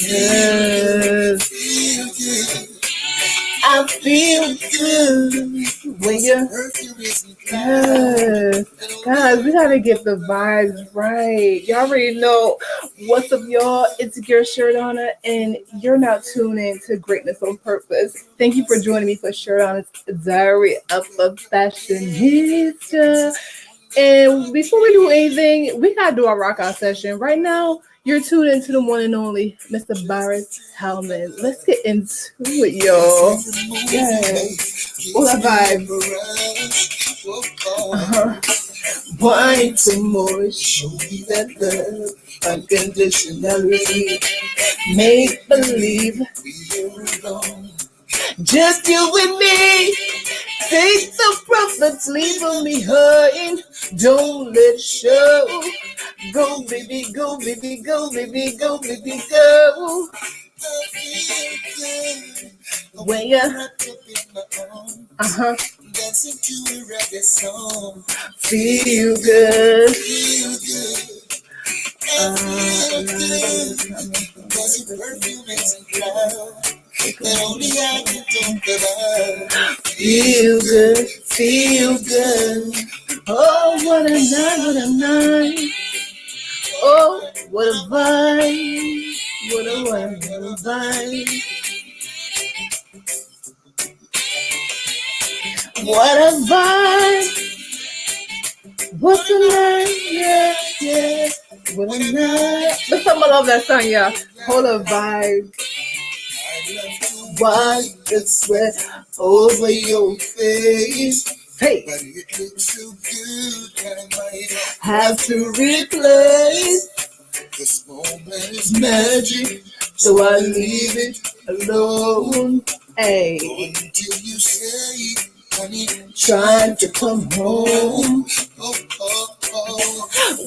Yes. I feel good when you're. Yes. Guys, we gotta get the vibes right. Y'all already know what's up, y'all. It's your Sheridonna, and you're now tuned in to Greatness on Purpose. Thank you for joining me for Sheridonna's Diary of a Fashionista. And before we do anything, we gotta do our rock out session. Right now, you're tuned into the one and only Mr. Boris Hellman. Let's get into it, y'all. Yes. All that vibe. Why some more? Show me that love unconditionally. Make believe we're alone. Just you and me. Take the profits, leaving me hurting. Don't let it show. Go, baby, go, baby, go, baby, go, baby, go. When you're dancing to a reggae song, feel good. Feel good. There's a perfume and cloud that only I can talk about. Feel good, feel good. Oh, what a night, what a night. Oh, what a vibe. What a vibe. What a vibe. What a night, yeah, yeah. What a night. But someone love that song, y'all. What a vibe. Wipe the sweat over your face. Hey, but it looks so good, I might have to replace. This moment is magic, so I leave it alone. Hey, until you say, honey, trying to come home.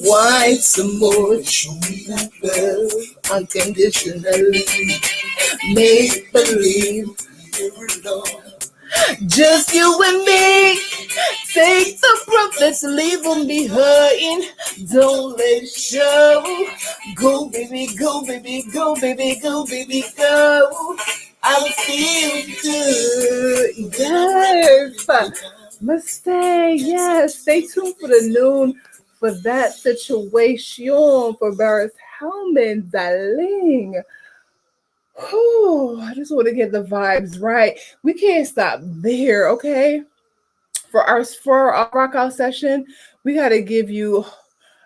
Why some more? Show me that love unconditionally. Make believe you're alone. Just you and me. Take the profits, leave them be hurting. Don't let it show. Go, baby, go, baby, go, baby, go, baby, go. I feel good. Yes. Mistake. Yes. Stay tuned for the noon for that situation for Barris Hellman, darling. Oh, I just want to get the vibes right. We can't stop there, okay? For our rock out session, we gotta give you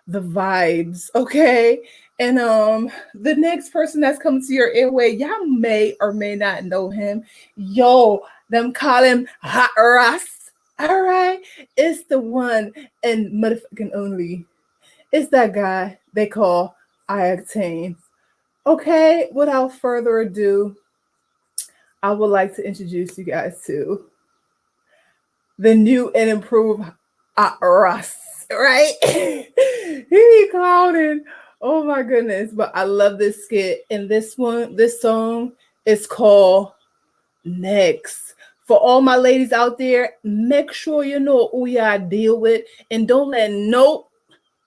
the vibes, okay? And the next person that's coming to your airway, y'all may or may not know him. Yo, them call him Hot Ross. All right, it's the one and motherfucking only. It's that guy they call Ioctane. Okay, without further ado, I would like to introduce you guys to the new and improved Ross, right? He be clowning. Oh my goodness. But I love this skit. And this song is called Next. For all my ladies out there, make sure you know who y'all deal with and don't let no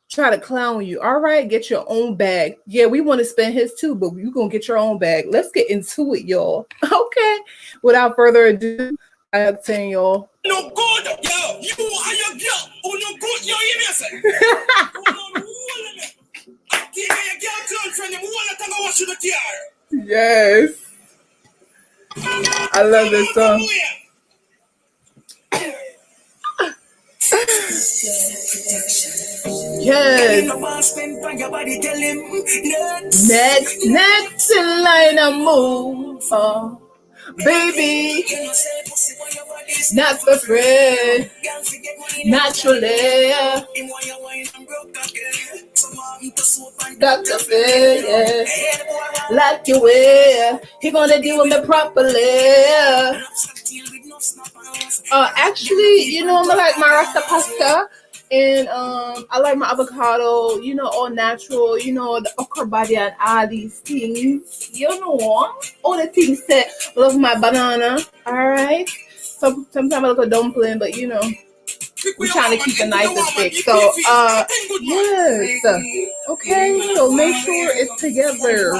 try to clown you. All right, get your own bag. Yeah, we want to spend his too, but you're gonna get your own bag. Let's get into it, y'all. Okay. Without further ado, I have to tell y'all. No good, yo. You are your girl. Oh, no good, yo. You hear me? Yes. I love this song. Yes. Next in line and move. Oh, baby, not for friend, naturally. Dr. Phil, yeah. Like you wear, he gonna deal with me properly. Actually, you know, I'm like my rasta pasta. And I like my avocado, you know, all natural, you know, the okra body and all these things. You know, all the things that love my banana. All right. Sometimes I look a dumpling, but you know, we're trying to keep it nice and thick. So yes. Okay, so make sure it's together.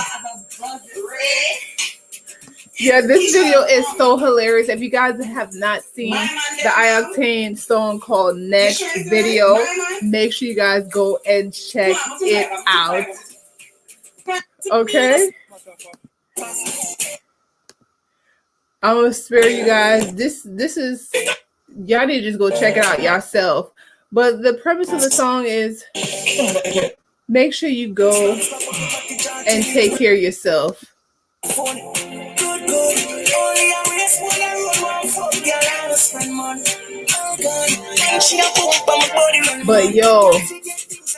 Yeah, this video is so hilarious. If you guys have not seen the iOctane song called Next video, make sure you guys go and check it out. Okay? I'm gonna spare you guys. This is, y'all need to just go check it out yourself. But the premise of the song is make sure you go and take care of yourself. But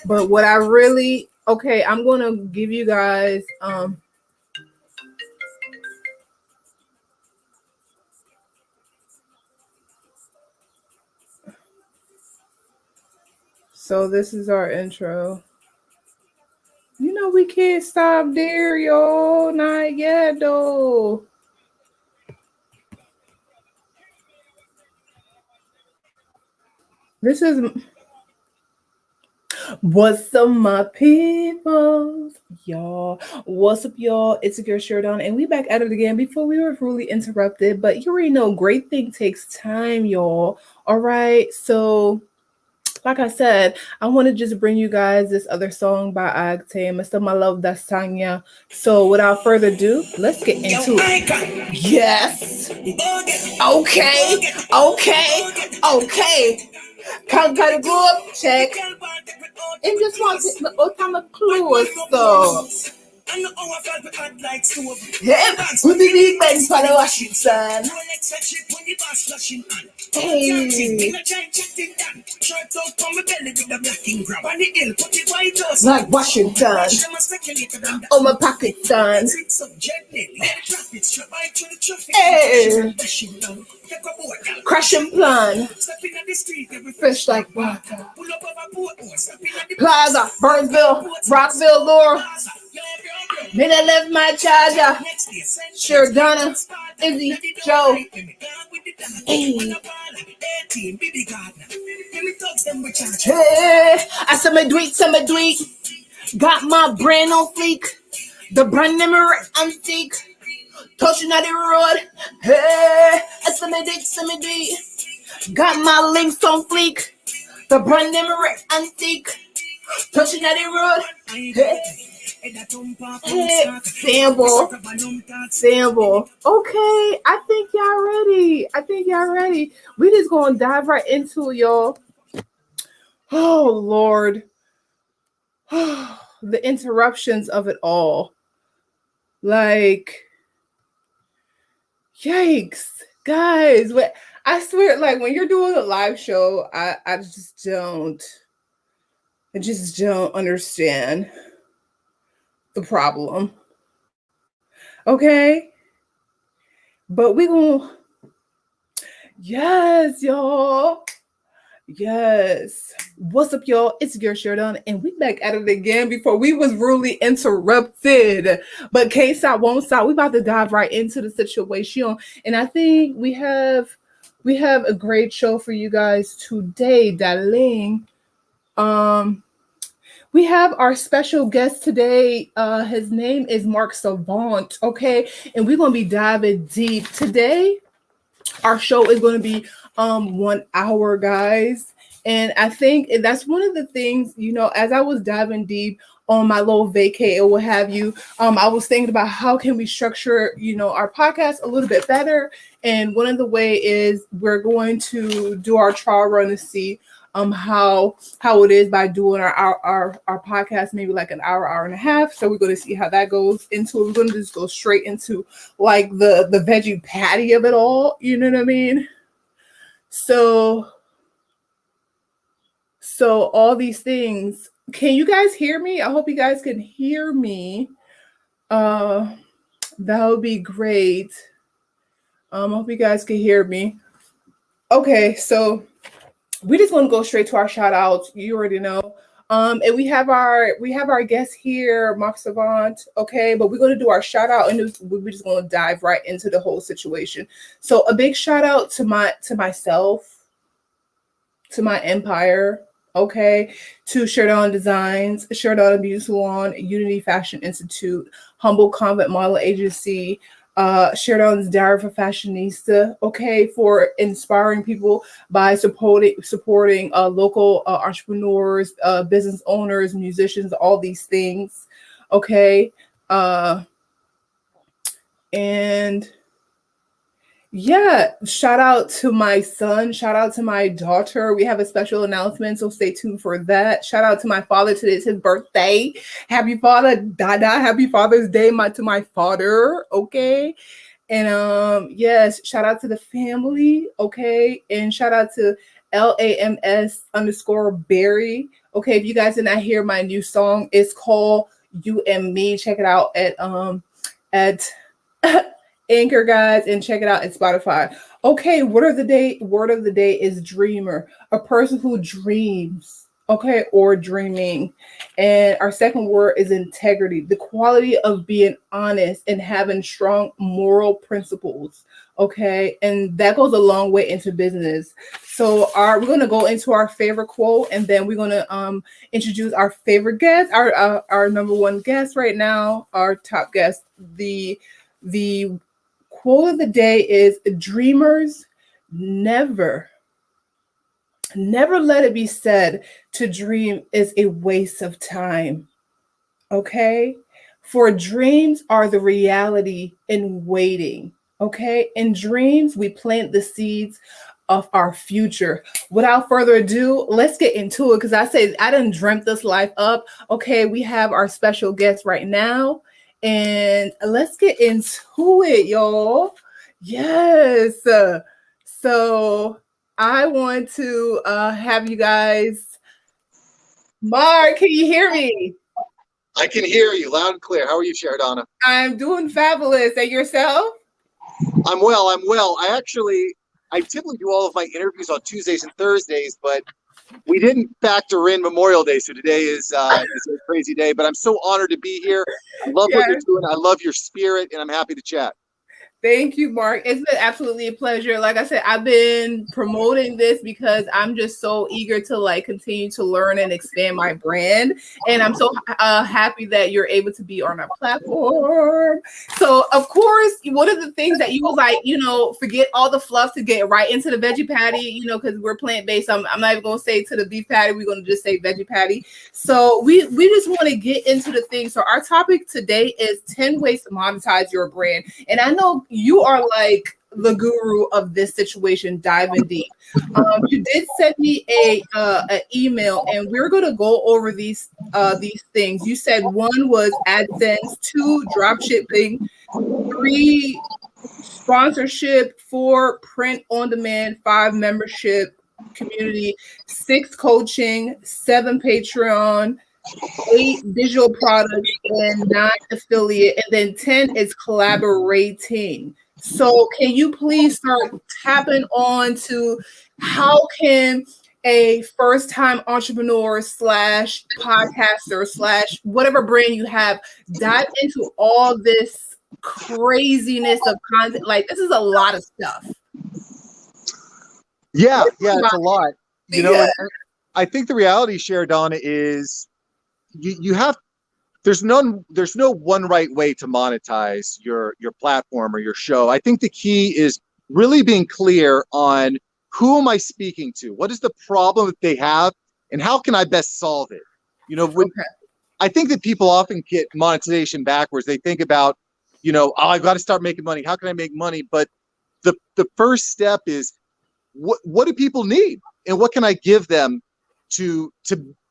but what I really, okay, I'm gonna give you guys so this is our intro. You know we can't stop there, yo. Not yet though. This is what's up, my people, y'all. What's up, y'all? It's your girl Sheridonna, and we back at it again. Before we were really interrupted, but you already know great thing takes time, y'all. All right, so like I said, I want to just bring you guys this other song by iOctane, Mr. My Love, that's Tanya. So without further ado, let's get into it. Yes. Okay. Can't gotta go up, check. And just want to all time of close, so. Yeah, who the big man for the Washington? Hey. Like Washington. Oh, my pocket son. Hey. Crashing plan. Fresh like water. Plaza, Burnsville, Rockville, Laura. Then I left my charger. Sheridonna, Izzy, Joe. Hey. Hey, I said my tweet. Got my brand on fleek. The brand name antique. Touching at the road. Hey, I said my tweet. Got my links on fleek. The brand name antique. Touching at the road. Hey. Sample. Okay, I think y'all ready. We just gonna dive right into it, y'all. Oh Lord. The interruptions of it all. Like, yikes. Guys, I swear, like when you're doing a live show, I just don't understand the problem. Okay, but we gonna, yes, y'all. Yes. What's up, y'all? It's your girl Sheridonna, and we back at it again before we was rudely interrupted. But case I won't stop. We about to dive right into the situation, and I think we have a great show for you guys today, darling. We have our special guest today. His name is Mark Savant, okay? And we're going to be diving deep. Today, our show is going to be 1 hour, guys. And I think that's one of the things, you know, as I was diving deep on my little vacay or what have you, I was thinking about how can we structure, you know, our podcast a little bit better. And one of the way is we're going to do our trial run to see how it is by doing our podcast maybe like an hour and a half. So we're going to see how that goes into it. We're going to just go straight into like the veggie patty of it all, you know what I mean? So all these things, can you guys hear me? I hope you guys can hear me. That would be great. I hope you guys can hear me. Okay, so we just want to go straight to our shout outs. You already know. And we have our guest here, Mark Savant. Okay, but we're going to do our shout out, and we're just going to dive right into the whole situation. So a big shout out to myself. to my empire, okay, to Sheridonna Designs, Sheridonna Beauty Salon, Unity Fashion Institute, Humble Convent Model Agency, Sheridonna's Diary for Fashionista, okay, for inspiring people by supporting local entrepreneurs, business owners, musicians, all these things, okay, and yeah, shout out to my son. Shout out to my daughter. We have a special announcement, so stay tuned for that. Shout out to my father. Today is his birthday. Happy Father, Dada. Happy Father's Day, to my father. Okay. And yes, shout out to the family. Okay. And shout out to LAMS_Barry. Okay. If you guys did not hear my new song, it's called You and Me. Check it out at Anchor, guys, and check it out at Spotify. Okay, word of the day is dreamer, a person who dreams, okay, or dreaming. And our second word is integrity, the quality of being honest and having strong moral principles, okay, and that goes a long way into business. So we're going to go into our favorite quote, and then we're going to introduce our favorite guest, our number one guest right now, our top guest. The quote of the day is, dreamers never let it be said to dream is a waste of time. Okay? For dreams are the reality in waiting. Okay? In dreams, we plant the seeds of our future. Without further ado, let's get into it, because I done dreamt this life up. Okay, we have our special guest right now. And let's get into it, y'all. Yes. So I want to have you guys. Mark, can you hear me? I can hear you loud and clear. How are you, Sheridonna? I'm doing fabulous. And yourself? I'm well. I typically do all of my interviews on Tuesdays and Thursdays, but we didn't factor in Memorial Day, so today is a crazy day. But I'm so honored to be here. I love what you're doing. I love your spirit, and I'm happy to chat. Thank you, Mark. It's been absolutely a pleasure. Like I said, I've been promoting this because I'm just so eager to continue to learn and expand my brand. And I'm so happy that you're able to be on our platform. So, of course, one of the things that you was forget all the fluff to get right into the veggie patty, because we're plant-based. I'm not even going to say to the beef patty. We're going to just say veggie patty. So we just want to get into the thing. So our topic today is 10 ways to monetize your brand. And I know you are like the guru of this situation, diving deep. You did send me an email, and we're going to go over these things. You said 1 was AdSense, 2 drop shipping, 3 sponsorship, 4 print on demand, 5 membership community, 6 coaching, 7 Patreon, 8 digital products, and 9 affiliate, and then 10 is collaborating. So can you please start tapping on to how can a first-time entrepreneur / podcaster / whatever brand you have dive into all this craziness of content? Like, this is a lot of stuff. Yeah, it's a lot. I think the reality, Sheridonna, is you have there's no one right way to monetize your platform or your show. I think the key is really being clear on who am I speaking to, what is the problem that they have, and how can I best solve it. I think that people often get monetization backwards. They think about, I've got to start making money. How can I make money? But the first step is what do people need, and what can I give them to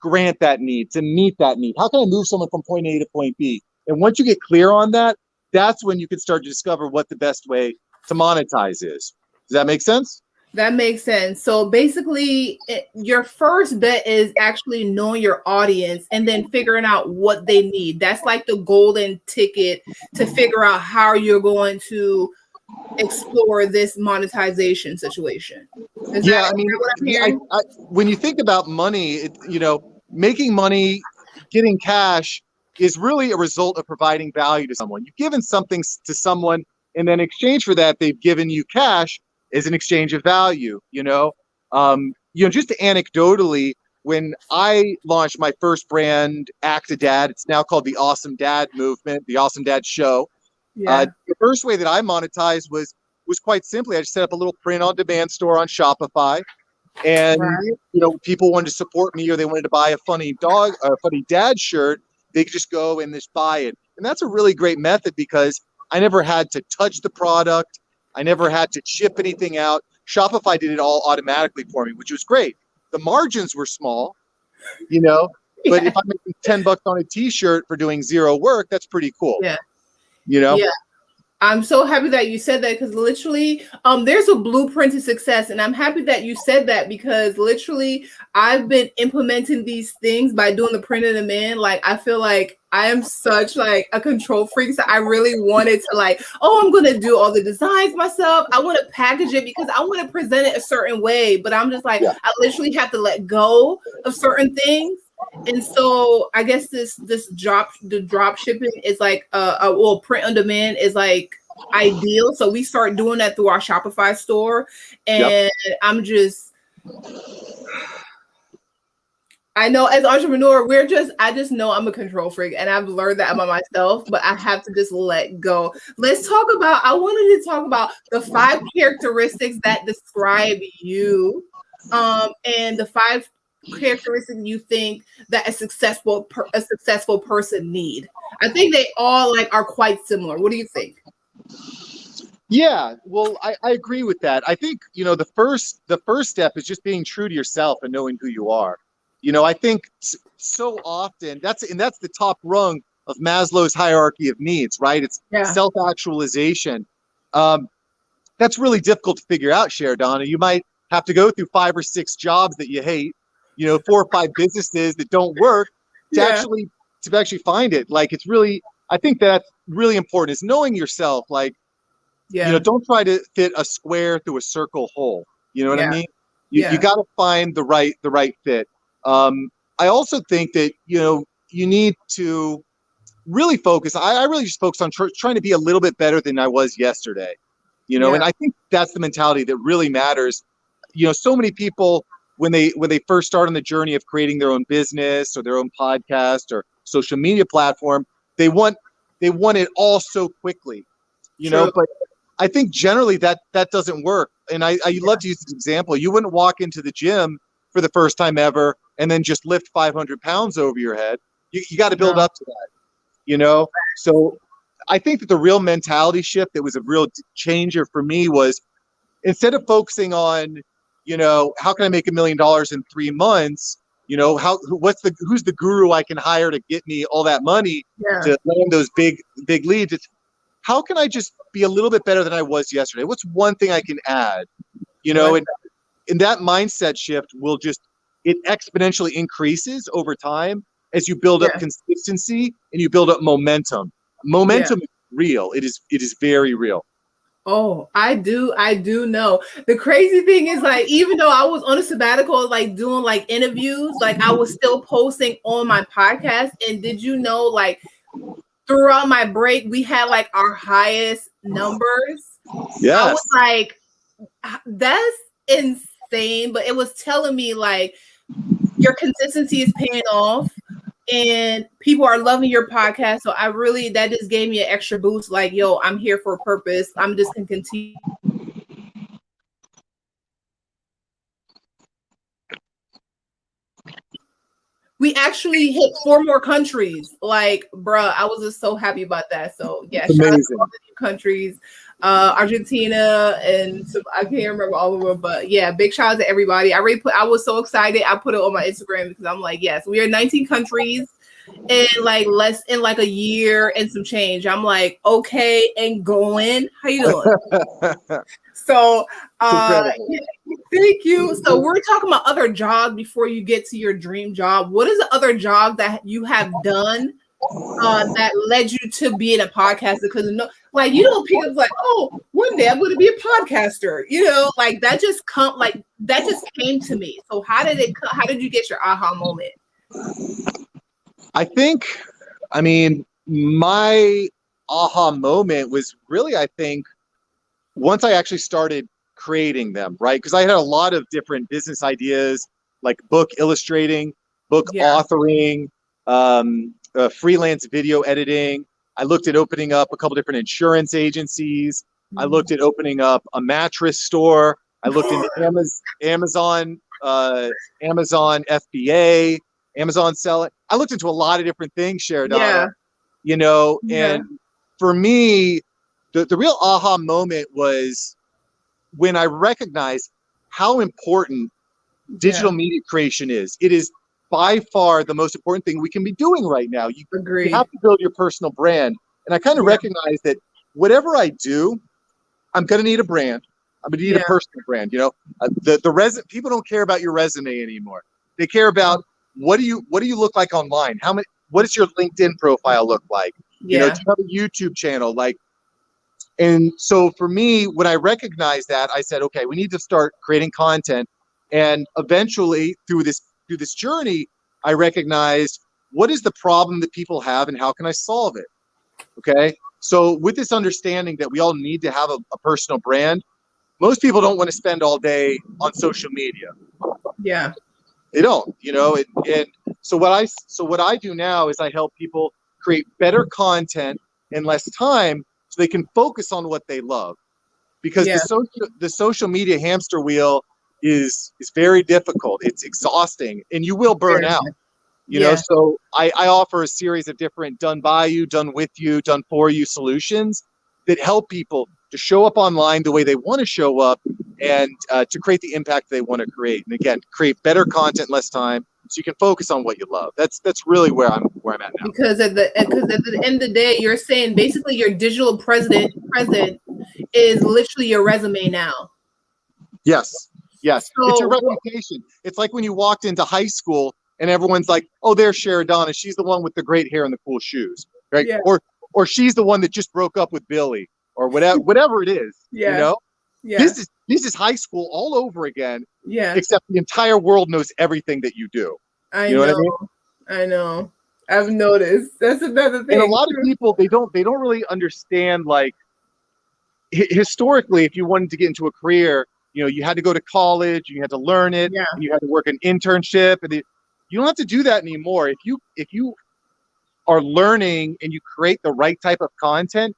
grant that need, to meet that need? How can I move someone from point A to point B? And once you get clear on that, that's when you can start to discover what the best way to monetize is. Does that make sense? That makes sense. So basically, your first bet is actually knowing your audience and then figuring out what they need. That's like the golden ticket to figure out how you're going to explore this monetization situation. Is that what I'm hearing? When you think about money, making money, getting cash is really a result of providing value to someone. You've given something to someone, and then in exchange for that, they've given you cash as an exchange of value. You just anecdotally, when I launched my first brand, Act a Dad, it's now called the Awesome Dad Movement, the Awesome Dad Show. The first way that I monetized was quite simply, I just set up a little print-on-demand store on Shopify, and people wanted to support me, or they wanted to buy a funny dad shirt. They could just go and just buy it, and that's a really great method because I never had to touch the product. I never had to ship anything out. Shopify did it all automatically for me, which was great. The margins were small, but if I'm making $10 on a t-shirt for doing zero work, that's pretty cool. Yeah. I'm so happy that you said that, because literally there's a blueprint to success, and I'm happy that you said that, because literally I've been implementing these things by doing the print on demand. Like, I feel like I am such like a control freak, so I really wanted to like, I'm gonna do all the designs myself. I want to package it because I want to present it a certain way, but I'm just like, I literally have to let go of certain things. And so I guess the drop shipping is like print on demand is like ideal. So we start doing that through our Shopify store, and I know as an entrepreneur, I just know I'm a control freak, and I've learned that about myself, but I have to just let go. I wanted to talk about the 5 characteristics that describe you, and the 5 characteristics you think that a successful person need. I think they all like are quite similar. What do you think? Yeah, well, I agree with that. I think, the first step is just being true to yourself and knowing who you are. I think so often that's the top rung of Maslow's hierarchy of needs, right? It's self-actualization. That's really difficult to figure out, Sheridonna. You might have to go through 5 or 6 jobs that you hate, 4 or 5 businesses that don't work to actually find it. Like, it's really, I think that's really important, is knowing yourself. Like, don't try to fit a square through a circle hole. You know what I mean? You got to find the right fit. I also think that, you need to really focus. I really just focus on trying to be a little bit better than I was yesterday, and I think that's the mentality that really matters. So many people, when they first start on the journey of creating their own business or their own podcast or social media platform, they want it all so quickly, but I think generally that doesn't work. And I love to use this example. You wouldn't walk into the gym for the first time ever and then just lift 500 pounds over your head. You got to build up to that, So I think that the real mentality shift that was a real changer for me was, instead of focusing on, how can I make $1 million in 3 months? Who's the guru I can hire to get me all that money to land those big leads? It's, how can I just be a little bit better than I was yesterday? What's one thing I can add? And that mindset shift it exponentially increases over time as you build up consistency and you build up momentum. Momentum is real. It is very real. Oh, I do know. The crazy thing is, like, even though I was on a sabbatical, like doing like interviews, like I was still posting on my podcast. And did you know, like, throughout my break, we had like our highest numbers. Yes. I was like, that's insane. But it was telling me like your consistency is paying off and people are loving your podcast. So that just gave me an extra boost. Like, yo, I'm here for a purpose. I'm just gonna continue. We actually hit 4 more countries. Like, bruh, I was just so happy about that. So yeah, shout out to all the new countries, Argentina, and I can't remember all of them, but yeah, big shout out to everybody. I was so excited. I put it on my Instagram because I'm like, yes, we are 19 countries in like a year and some change. I'm like, okay, and going. How you doing? So thank you. So we're talking about other jobs before you get to your dream job. What is the other job that you have done that led you to being a podcaster? Because pick up like, oh, one day I'm going to be a podcaster. Like that just came to me. So how did you get your aha moment? My aha moment was really, I think, once I actually started creating them, right? Because I had a lot of different business ideas, like book illustrating, book authoring, freelance video editing. I looked at opening up a couple different insurance agencies. I looked at opening up a mattress store. I looked into Amazon, Amazon FBA, Amazon selling. I looked into a lot of different things, Sheridonna, you know, and for me, the real aha moment was when I recognized how important digital media creation is. It is by far the most important thing we can be doing right now. You have to build your personal brand. And I kind of recognize that whatever I do, I'm going to need a brand. I'm going to need a personal brand. You know, people don't care about your resume anymore. They care about what do you look like online? What does your LinkedIn profile look like? You know, do you have a YouTube channel? And so for me, when I recognized that, I said, okay, we need to start creating content. And eventually through this journey, I recognized what is the problem that people have and how can I solve it? Okay. So with this understanding that we all need to have a personal brand, most people don't want to spend all day on social media. Yeah. They don't, you know, and so what I do now is I help people create better content in less time so they can focus on what they love. Because the social media hamster wheel is very difficult. It's exhausting and you will burn out. You know, so I offer a series of different done by you, done with you, done for you solutions that help people to show up online the way they want to show up and to create the impact they want to create. And again, create better content, less time, so you can focus on what you love. That's really where I'm at now. Because at the end of the day, you're saying basically your digital present is literally your resume now. Yes. Yes. So, it's your reputation. It's like when you walked into high school and everyone's like, oh, there's Sheridonna. She's the one with the great hair and the cool shoes. Right. Yeah. Or she's the one that just broke up with Billy or whatever it is. You know? Yeah. This is high school all over again. Yeah. Except the entire world knows everything that you do. I know. What I mean? I know. I've noticed. That's another thing. And a lot of people, they don't really understand, like, historically, if you wanted to get into a career, you know, you had to go to college, you had to learn it, and you had to work an internship, and you don't have to do that anymore. If you are learning and you create the right type of content,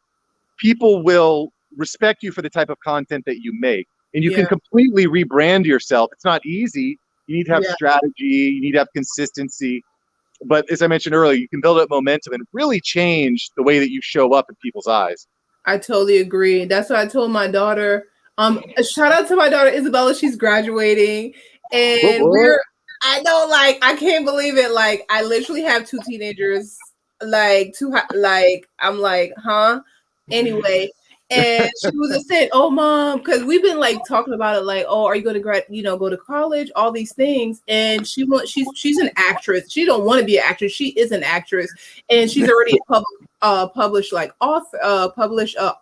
people will respect you for the type of content that you make, and you can completely rebrand yourself. It's not easy. You need to have strategy. You need to have consistency. But as I mentioned earlier, you can build up momentum and really change the way that you show up in people's eyes. I totally agree. That's what I told my daughter. Shout out to my daughter Isabella. She's graduating, and I know, like, I can't believe it. Like, I literally have two teenagers. I'm like, huh? Anyway, and she was just saying, "Oh, mom," because we've been like talking about it, like, "Oh, are you going to go to college?" All these things, and she's an actress. She don't want to be an actress. She is an actress, and she's already published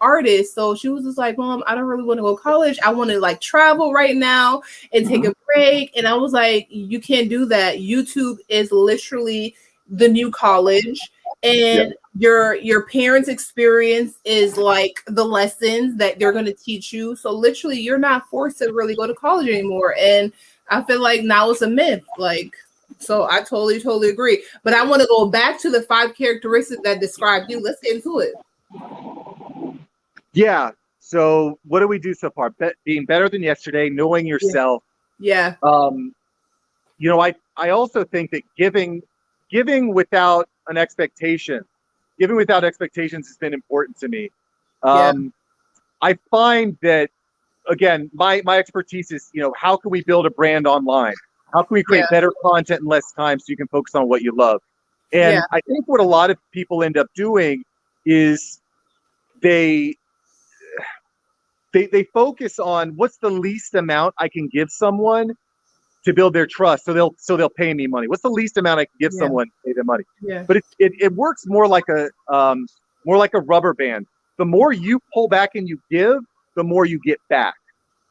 artist. So she was just like, "Mom, I don't really want to go to college. I want to like travel right now and take a break." And I was like, "You can't do that. YouTube is literally the new college." And your parents' experience is like the lessons that they're going to teach you. So literally, you're not forced to really go to college anymore. And I feel like now it's a myth. Like, so I totally agree. But I want to go back to the 5 characteristics that describe you. Let's get into it. Yeah. So what do we do so far? Being better than yesterday, knowing yourself. Yeah. You know, I also think that giving without an expectation. Giving without expectations has been important to me. I find that, again, my expertise is, you know, how can we build a brand online? How can we create better content in less time so you can focus on what you love? And I think what a lot of people end up doing is they focus on what's the least amount I can give someone to build their trust, so they'll pay me money. What's the least amount I can give someone to pay them money? Yeah. But it works more like a rubber band. The more you pull back and you give, the more you get back,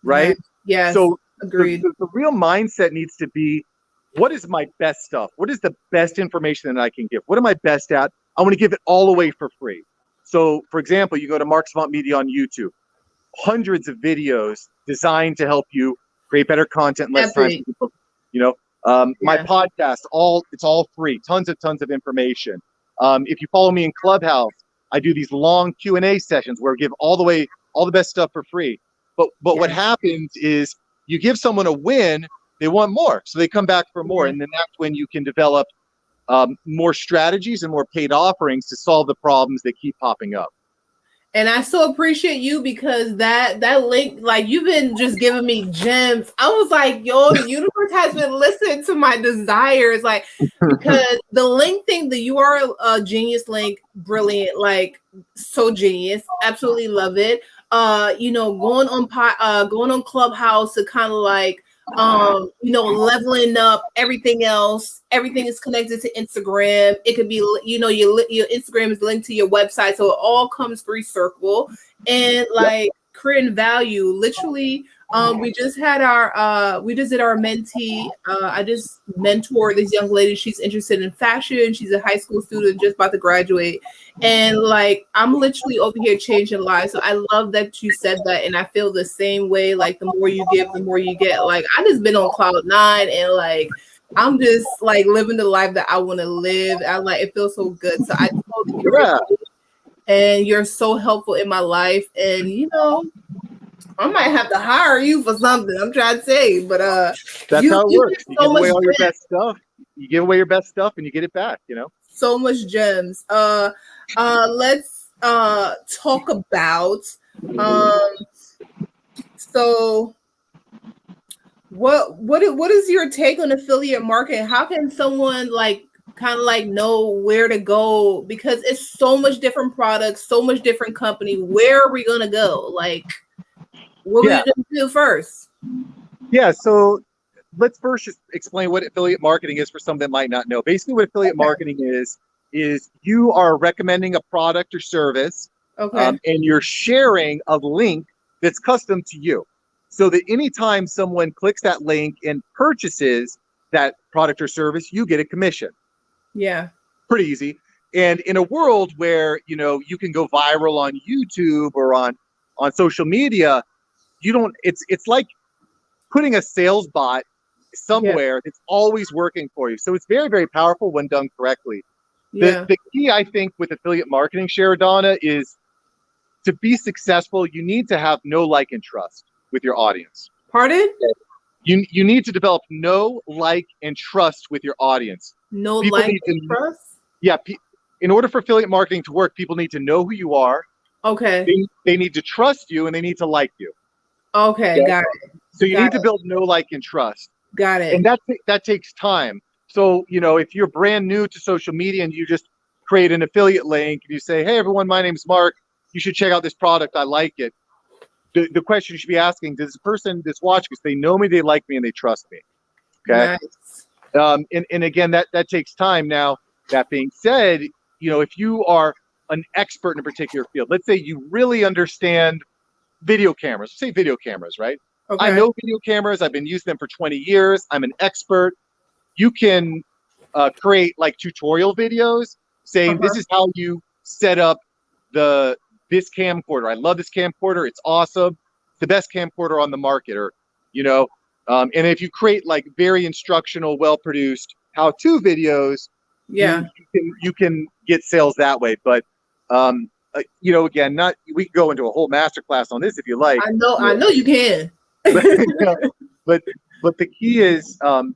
right? Yeah. So agreed. The real mindset needs to be, what is my best stuff? What is the best information that I can give? What am I best at? I want to give it all away for free. So, for example, you go to Mark Savant Media on YouTube. hundreds of videos designed to help you create better content in less time. Epic. You know, my podcast, it's all free. Tons of information. If you follow me in Clubhouse, I do these long Q&A sessions where I give all the best stuff for free. But what happens is you give someone a win, they want more, so they come back for more, and then that's when you can develop more strategies and more paid offerings to solve the problems that keep popping up. And I so appreciate you because that link, like, you've been just giving me gems. I was like, yo, the universe has been listening to my desires. Like, because the link thing, the URL genius link, brilliant, like, so genius. Absolutely love it. You know, going on Clubhouse to kind of like, you know, leveling up everything else. Everything is connected to Instagram. It could be, you know, your Instagram is linked to your website, so it all comes three circle and like creating value. Literally, we just did our mentee. I just mentored this young lady. She's interested in fashion. She's a high school student just about to graduate, and like I'm literally over here changing lives. So I love that you said that, and I feel the same way. Like the more you give, the more you get. Like I just been on cloud 9, and like I'm just like living the life that I want to live. I like it feels so good. So I totally agree. And you're so helpful in my life, and you know, I might have to hire you for something. I'm trying to say, but that's how it works. You give away all your best stuff. You give away your best stuff, and you get it back. You know, so much gems. Let's talk about. So, what is your take on affiliate marketing? How can someone like kind of like know where to go, because it's so much different products, so much different company. Where are we gonna go? Like, what are we gonna do first? Yeah, so let's first just explain what affiliate marketing is for someone that might not know. Basically, what affiliate marketing is you are recommending a product or service, and you're sharing a link that's custom to you, so that anytime someone clicks that link and purchases that product or service, you get a commission. Yeah. Pretty easy. And in a world where, you know, you can go viral on YouTube or on social media, it's like putting a sales bot somewhere that's always working for you. So it's very, very powerful when done correctly. The key, I think, with affiliate marketing, Sheridonna, is to be successful, you need to have know, like, and trust with your audience. Pardon? You need to develop know, like, and trust with your audience. No, like, and trust? Yeah. In order for affiliate marketing to work, people need to know who you are. Okay. They need to trust you, and they need to like you. Okay, got it. So you need to build know, like, and trust. Got it. And that takes time. So, you know, if you're brand new to social media and you just create an affiliate link and you say, hey, everyone, my name's Mark, you should check out this product, I like it. The question you should be asking, does this person that's watching, because they know me, they like me, and they trust me? Okay. Nice. And again, that takes time. Now, that being said, you know, if you are an expert in a particular field, let's say you really understand video cameras, say video cameras, right? Okay. I know video cameras. I've been using them for 20 years. I'm an expert. You can create like tutorial videos saying this is how you set up this camcorder. I love this camcorder. It's awesome. It's the best camcorder on the market, or, you know, and if you create like very instructional, well-produced how-to videos, you can get sales that way. But you know, again, we can go into a whole masterclass on this if you like. I know you can. but the key is, you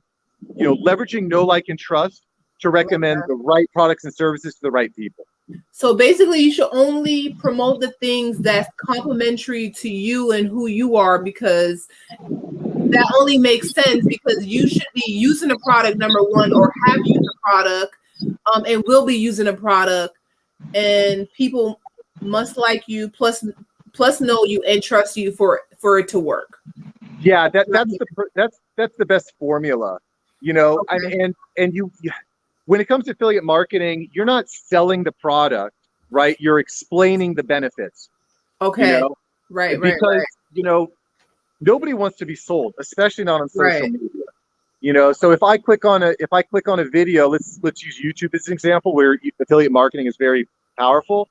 know, leveraging know, like, and trust to recommend the right products and services to the right people. So basically, you should only promote the things that's complementary to you and who you are, because that only makes sense, because you should be using a product, number one, or have used a product, and will be using a product, and people must like you, plus know you and trust you for it to work. Yeah, that's the best formula, you know. And you when it comes to affiliate marketing, you're not selling the product, right? You're explaining the benefits. Okay. You know? Right. Because you know, nobody wants to be sold, especially not on social media. You know, so if I click on a video, let's use YouTube as an example, where affiliate marketing is very powerful.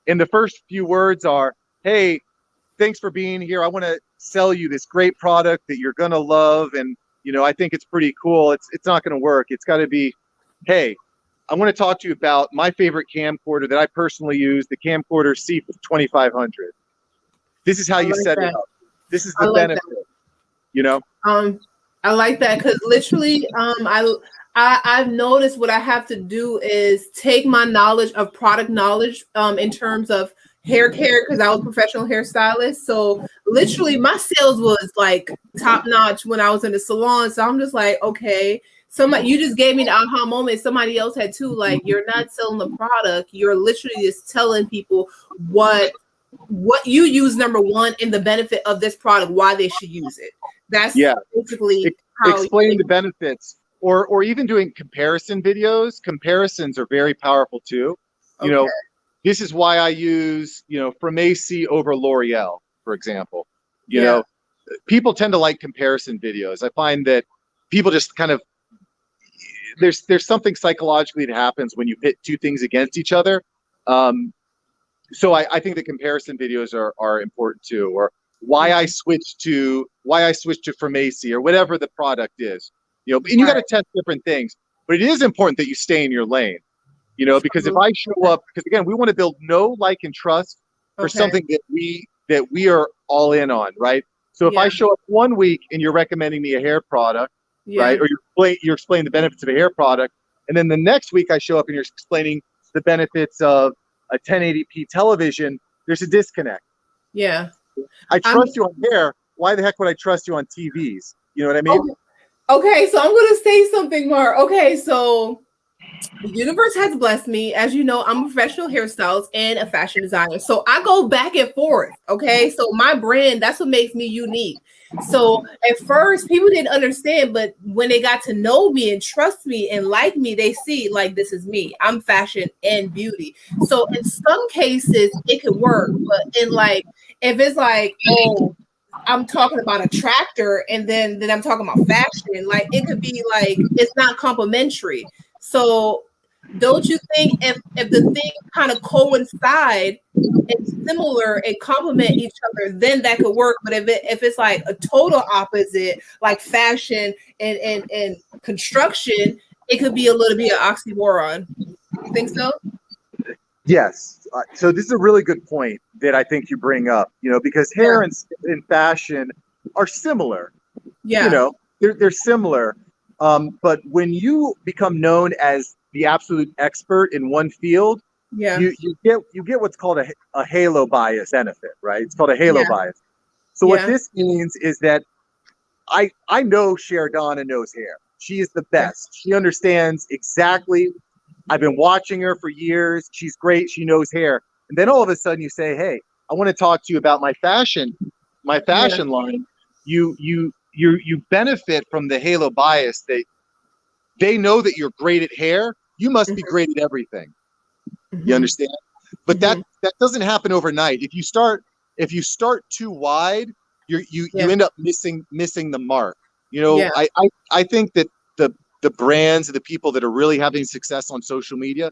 And the first few words are, hey, thanks for being here. I want to sell you this great product that you're going to love. And, I think it's pretty cool. It's not going to work. It's got to be, hey, I want to talk to you about my favorite camcorder that I personally use, the camcorder C2500. This is how you set it up. This is the benefit, I like that because literally, I've noticed what I have to do is take my knowledge of product knowledge in terms of hair care, because I was a professional hairstylist. So literally my sales was like top notch when I was in the salon. So I'm just like, okay, you just gave me the aha moment. Somebody else had too. Like, you're not selling the product. You're literally just telling people what you use, number one, and the benefit of this product, why they should use it. That's basically how explain the benefits, or even doing comparison videos. Comparisons are very powerful too. This is why I use, from AC over L'Oreal, for example. People tend to like comparison videos. I find that people just kind of, there's something psychologically that happens when you pit two things against each other. So I think the comparison videos are important too, or why I switched to from AC, or whatever the product is. And you got to test different things, but it is important that you stay in your lane. Because if I show up, because again, we want to build know, like, and trust for something that we are all in on, right? So if I show up one week and you're recommending me a hair product, right, or you're explaining the benefits of a hair product, and then the next week I show up and you're explaining the benefits of a 1080p television, there's a disconnect. Yeah, I trust you on hair. Why the heck would I trust you on TVs? You know what I mean? Okay, so I'm gonna say something more. Okay, so the universe has blessed me. As you know, I'm a professional hairstylist and a fashion designer. So I go back and forth. Okay. So my brand, that's what makes me unique. So at first, people didn't understand, but when they got to know me and trust me and like me, they see, like, this is me. I'm fashion and beauty. So in some cases, it could work. But if it's like, oh, I'm talking about a tractor and then I'm talking about fashion, like, it could be like, it's not complimentary. So don't you think if the thing kind of coincide and similar and complement each other, then that could work? But if it's like a total opposite, like fashion and construction, it could be a little bit of oxymoron. You think so? Yes. So this is a really good point that I think you bring up, because hair and fashion are similar. Yeah. They're similar. But when you become known as the absolute expert in one field, you get what's called a halo bias benefit, right? It's called a halo bias. So what this means is that I know Sheridonna knows hair. She is the best. She understands exactly. I've been watching her for years. She's great. She knows hair. And then all of a sudden you say, hey, I want to talk to you about my fashion line. You benefit from the halo bias. They know that you're great at hair. You must be great at everything. You understand? But that doesn't happen overnight. If you start too wide, you end up missing the mark. I think that the brands and the people that are really having success on social media,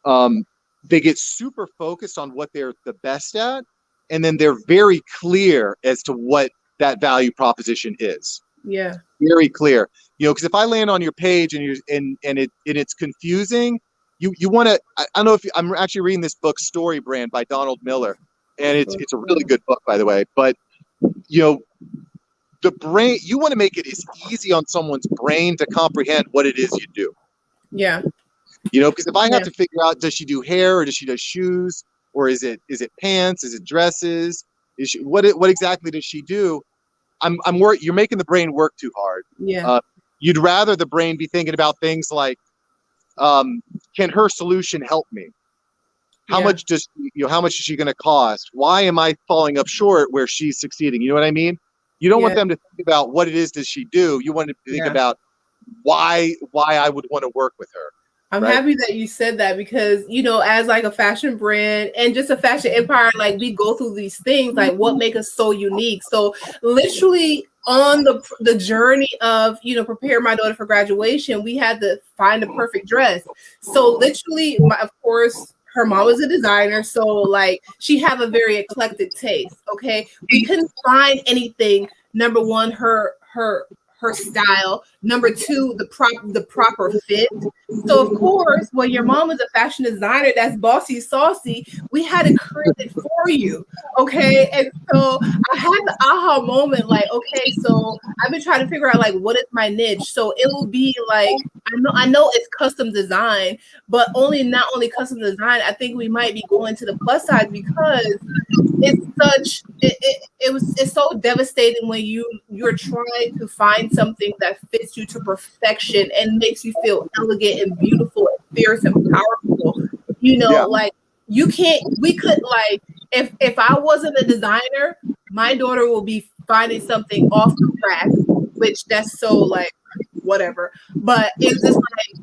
they get super focused on what they're the best at, and then they're very clear as to what that value proposition is. Yeah, very clear. Because if I land on your page and it's confusing, you want to. I don't know if I'm actually reading this book, Story Brand by Donald Miller, and it's a really good book, by the way. But the brain, you want to make it as easy on someone's brain to comprehend what it is you do. Yeah. Because if I have to figure out, does she do hair or does she do shoes, or is it pants? Is it dresses? What exactly does she do? I'm worried you're making the brain work too hard. Yeah. You'd rather the brain be thinking about things like, can her solution help me? How much is she going to cost? Why am I falling up short where she's succeeding? You know what I mean? You don't want them to think about what it is does she do. You want to think about why I would want to work with her. I'm happy that you said that because, as like a fashion brand and just a fashion empire, like we go through these things, like what make us so unique. So literally on the journey of, prepare my daughter for graduation, we had to find the perfect dress. So literally, of course, her mom was a designer, so like she have a very eclectic taste. Okay, we couldn't find anything. Number one, her style. Number two, the proper fit. So of course, when your mom was a fashion designer that's bossy saucy, we had to create it for you. Okay. And so I had the aha moment, like, okay, so I've been trying to figure out like what is my niche. So it will be like I know it's custom design, but not only custom design, I think we might be going to the plus side because it's so devastating when you're trying to find something that fits you to perfection and makes you feel elegant and beautiful and fierce and powerful. Like we could like if I wasn't a designer, my daughter will be finding something off the rack, which that's so like whatever. But it's just like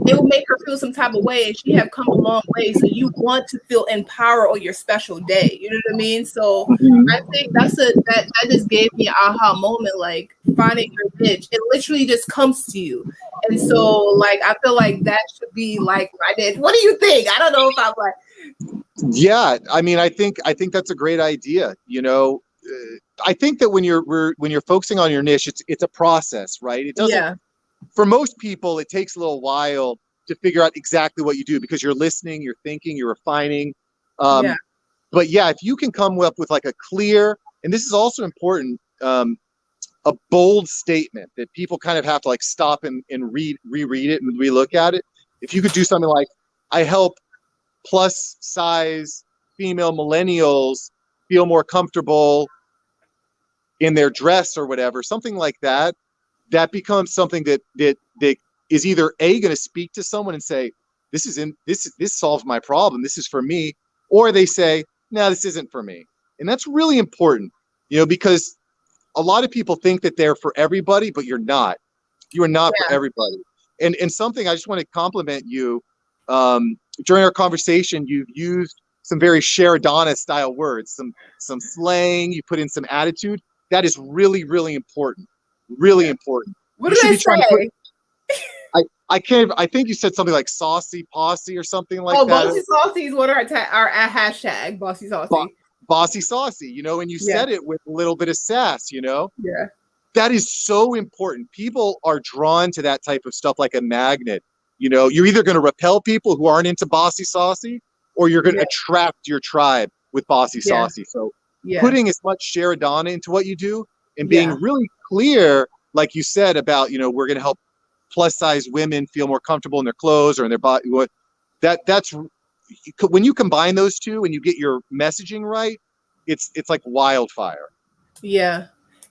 it will make her feel some type of way, and she have come a long way. So you want to feel empowered on your special day. You know what I mean? So I think that just gave me an aha moment, like finding your niche. It literally just comes to you. And so like I feel like that should be like my niche. What do you think? I don't know if I'm like Yeah, I mean, I think that's a great idea. I think that when you're focusing on your niche, it's a process, right? It doesn't. Yeah. For most people, it takes a little while to figure out exactly what you do because you're listening, you're thinking, you're refining. But yeah, if you can come up with like a clear, and this is also important, a bold statement that people kind of have to like stop and reread it and relook at it. If you could do something like, I help plus size female millennials feel more comfortable in their dress or whatever, something like that, that becomes something that is either going to speak to someone and say, this solves my problem, this is for me, or they say, no, this isn't for me. And that's really important, because a lot of people think that they're for everybody, but you're not. You are not for everybody. And something I just want to compliment you, during our conversation, you've used some very Sheridonna style words, some slang, you put in some attitude. That is really, really important. Really important. What did I say? I think you said something like saucy posse or something like that. Bossy saucy is what our hashtag, bossy saucy. Bossy saucy, and you said it with a little bit of sass, Yeah. That is so important. People are drawn to that type of stuff like a magnet. You're either going to repel people who aren't into bossy saucy, or you're going to attract your tribe with bossy saucy. So putting as much Sheridonna into what you do and being really clear, like you said, about, we're going to help plus size women feel more comfortable in their clothes or in their body. That's when you combine those two and you get your messaging right, it's like wildfire. Yeah.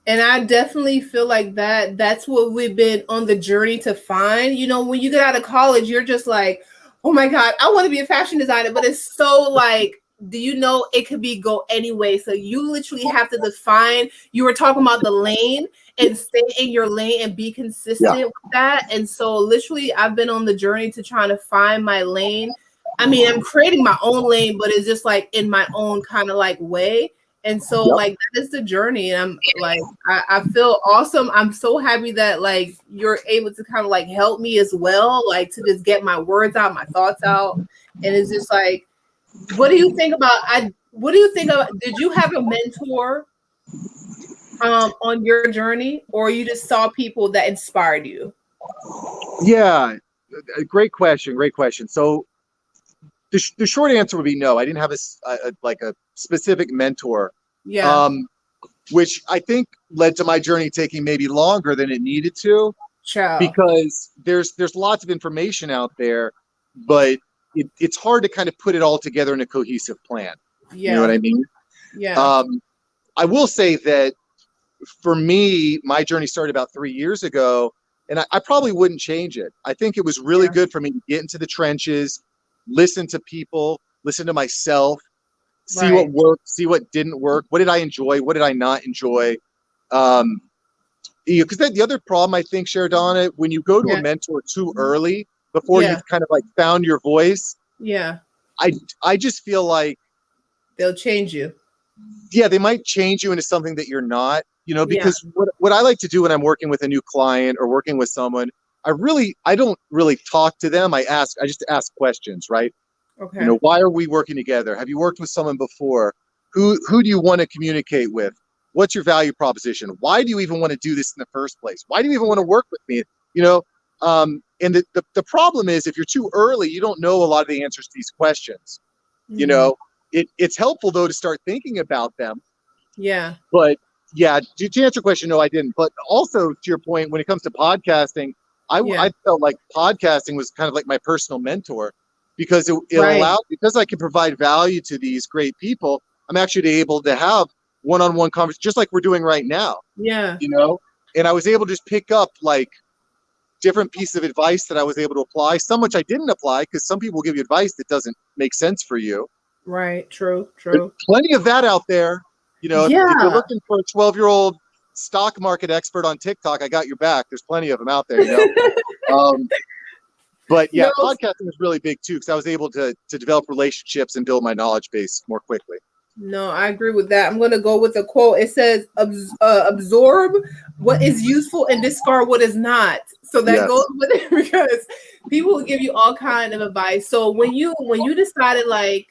And I definitely feel like that's what we've been on the journey to find. When you get out of college, you're just like, oh my God, I want to be a fashion designer. But it's so like, it could go anyway. So you literally have to define. You were talking about the lane and stay in your lane and be consistent with that. And so literally I've been on the journey to trying to find my lane. I mean, I'm creating my own lane, but it's just like in my own kind of like way. And so like that is the journey. And I'm like, I feel awesome. I'm so happy that like you're able to kind of like help me as well, like to just get my words out, my thoughts out. And it's just like, what do you think about did you have a mentor on your journey, or you just saw people that inspired you? Yeah, great question. So the short answer would be no. I didn't have a specific mentor. Yeah. Which I think led to my journey taking maybe longer than it needed to. Sure. Because there's lots of information out there, but it's hard to kind of put it all together in a cohesive plan. Yeah. You know what I mean? Yeah. I will say that for me, my journey started about 3 years ago, and I probably wouldn't change it. I think it was really good for me to get into the trenches, listen to people, listen to myself, see what worked, see what didn't work. What did I enjoy? What did I not enjoy? Because the other problem, I think, Sheridonna, when you go to a mentor too early, before you've kind of like found your voice, I just feel like they'll change you. Yeah, they might change you into something that you're not, because what I like to do when I'm working with a new client or working with someone, I don't really talk to them. I just ask questions, right? Okay. Why are we working together? Have you worked with someone before? Who do you want to communicate with? What's your value proposition? Why do you even want to do this in the first place? Why do you even want to work with me? And the problem is, if you're too early, you don't know a lot of the answers to these questions. It's helpful though to start thinking about them. Yeah. But yeah, to answer your question, no, I didn't. But also to your point, when it comes to podcasting, I felt like podcasting was kind of like my personal mentor, because it allowed, because I can provide value to these great people, I'm actually able to have one-on-one conversations, just like we're doing right now. Yeah. And I was able to just pick up like different pieces of advice that I was able to apply, some which I didn't apply, because some people give you advice that doesn't make sense for you. Right. True. There's plenty of that out there. If you're looking for a 12-year-old stock market expert on TikTok, I got your back. There's plenty of them out there, But yeah, podcasting is really big too, because I was able to develop relationships and build my knowledge base more quickly. No, I agree with that. I'm going to go with a quote. It says, absorb what is useful and discard what is not. So that goes with it, because people will give you all kind of advice. So when you decided, like,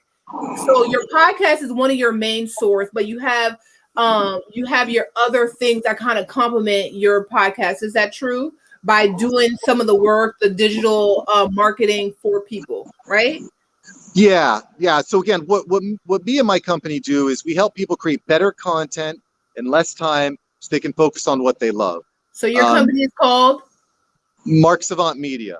so your podcast is one of your main source, but you have your other things that kind of complement your podcast. Is that true? By doing some of the work, the digital marketing for people, right? Yeah. So again, what me and my company do is we help people create better content in less time, so they can focus on what they love. So your company is called Mark Savant Media.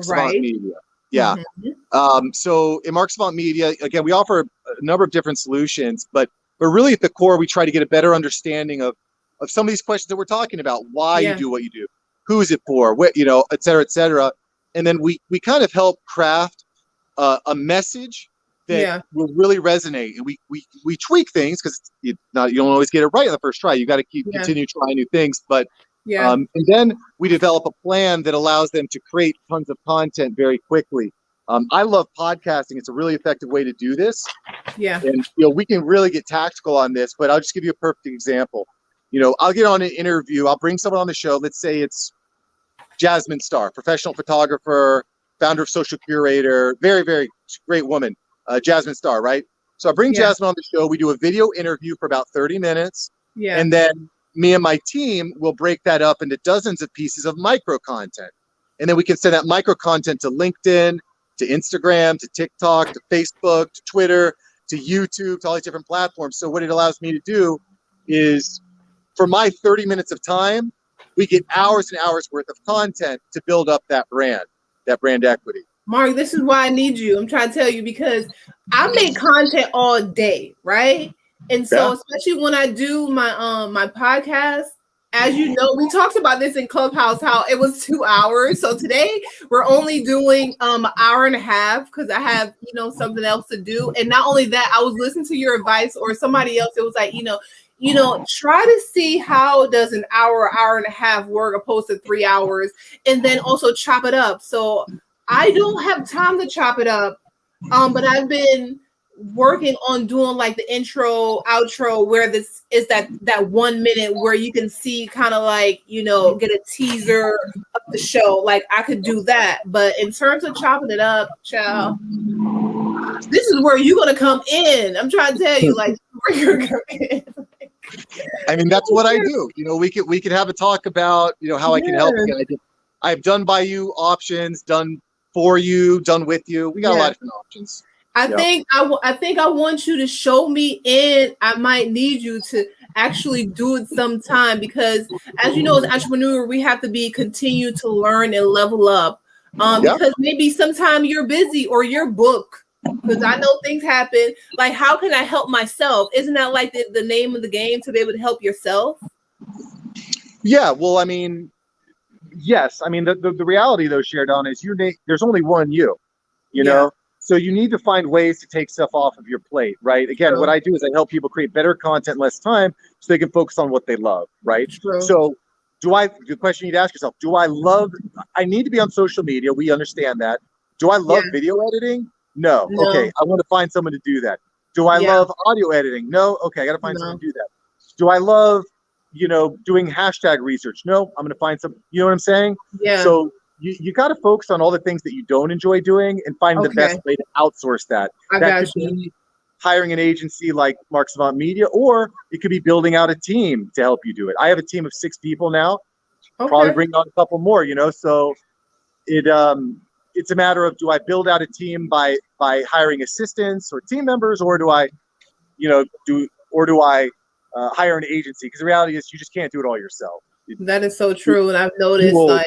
Savant Media. Yeah. Mm-hmm. So in Mark Savant Media, again, we offer a number of different solutions, but really at the core, we try to get a better understanding of some of these questions that we're talking about. Why you do what you do, who is it for, what, et cetera, et cetera. And then we kind of help craft a message that will really resonate. And we tweak things, because you don't always get it right on the first try. You got to continue trying new things. But and then we develop a plan that allows them to create tons of content very quickly. I love podcasting. It's a really effective way to do this. Yeah. And we can really get tactical on this, but I'll just give you a perfect example. I'll get on an interview. I'll bring someone on the show. Let's say it's Jasmine Star, professional photographer, founder of Social Curator, very, very great woman, Jasmine Star, right? So I bring Jasmine on the show. We do a video interview for about 30 minutes. Yeah. And then me and my team will break that up into dozens of pieces of micro content. And then we can send that micro content to LinkedIn, to Instagram, to TikTok, to Facebook, to Twitter, to YouTube, to all these different platforms. So what it allows me to do is, for my 30 minutes of time, we get hours and hours worth of content to build up that brand equity. Mark, this is why I need you. I'm trying to tell you, because I make content all day, right? And so especially when I do my my podcast, as you know, we talked about this in Clubhouse, how it was 2 hours. So today we're only doing an hour and a half, because I have, something else to do. And not only that, I was listening to your advice, or somebody else. It was like, try to see how does an hour and a half work opposed to 3 hours, and then also chop it up. So I don't have time to chop it up. But I've been working on doing like the intro, outro, where this is that 1 minute where you can see kind of like, get a teaser of the show. Like I could do that. But in terms of chopping it up, child, this is where you're going to come in. I'm trying to tell you, like, where you're going to come in. I mean, that's what I do. We could have a talk about, how I can help you. I've done by you options, done for you, done with you. We got a lot of different options. I think I want you to show me in. I might need you to actually do it sometime, because as you know, as an entrepreneur, we have to continue to learn and level up. Because maybe sometime you're busy or you're booked. Because I know things happen. Like, how can I help myself? Isn't that like the name of the game, to be able to help yourself? Yeah. Well, I mean, yes. I mean, the reality though, Sheridonna, is there's only one you. You know. So you need to find ways to take stuff off of your plate, right? Again, what I do is I help people create better content in less time, so they can focus on what they love, right? So the question you'd ask yourself, I need to be on social media. We understand that. Do I love video editing? No. Okay. I want to find someone to do that. Do I love audio editing? No. Okay. I got to find someone to do that. Do I love, doing hashtag research? No. I'm going to find some, you know what I'm saying? Yeah. So you got to focus on all the things that you don't enjoy doing and find the best way to outsource that. That could be hiring an agency like Mark Savant Media, or it could be building out a team to help you do it. I have a team of 6 people now. Probably bring on a couple more, so it's a matter of, do I build out a team by hiring assistants or team members, or do I hire an agency? Because the reality is you just can't do it all yourself. That is so true. And I've noticed, like,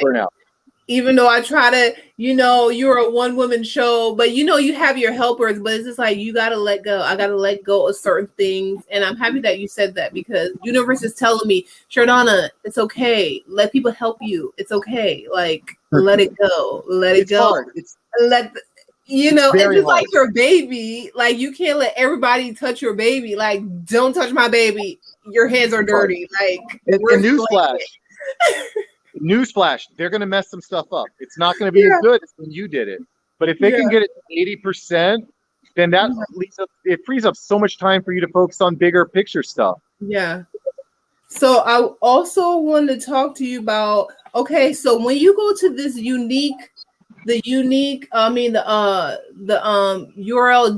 even though I try to, you're a one-woman show, but you have your helpers, but it's just like, you got to let go. I got to let go of certain things. And I'm happy that you said that, because universe is telling me, Sheridonna, it's okay. Let people help you. It's okay. Like, let it go. Let it go. Hard. It's just like your baby. Like, you can't let everybody touch your baby. Like, don't touch my baby. Your hands are dirty. Like, and newsflash, they're going to mess some stuff up. It's not going to be as good as when you did it. But if they can get it to 80%, then that it frees up so much time for you to focus on bigger picture stuff. Yeah. So I also wanted to talk to you about, so when you go to this URL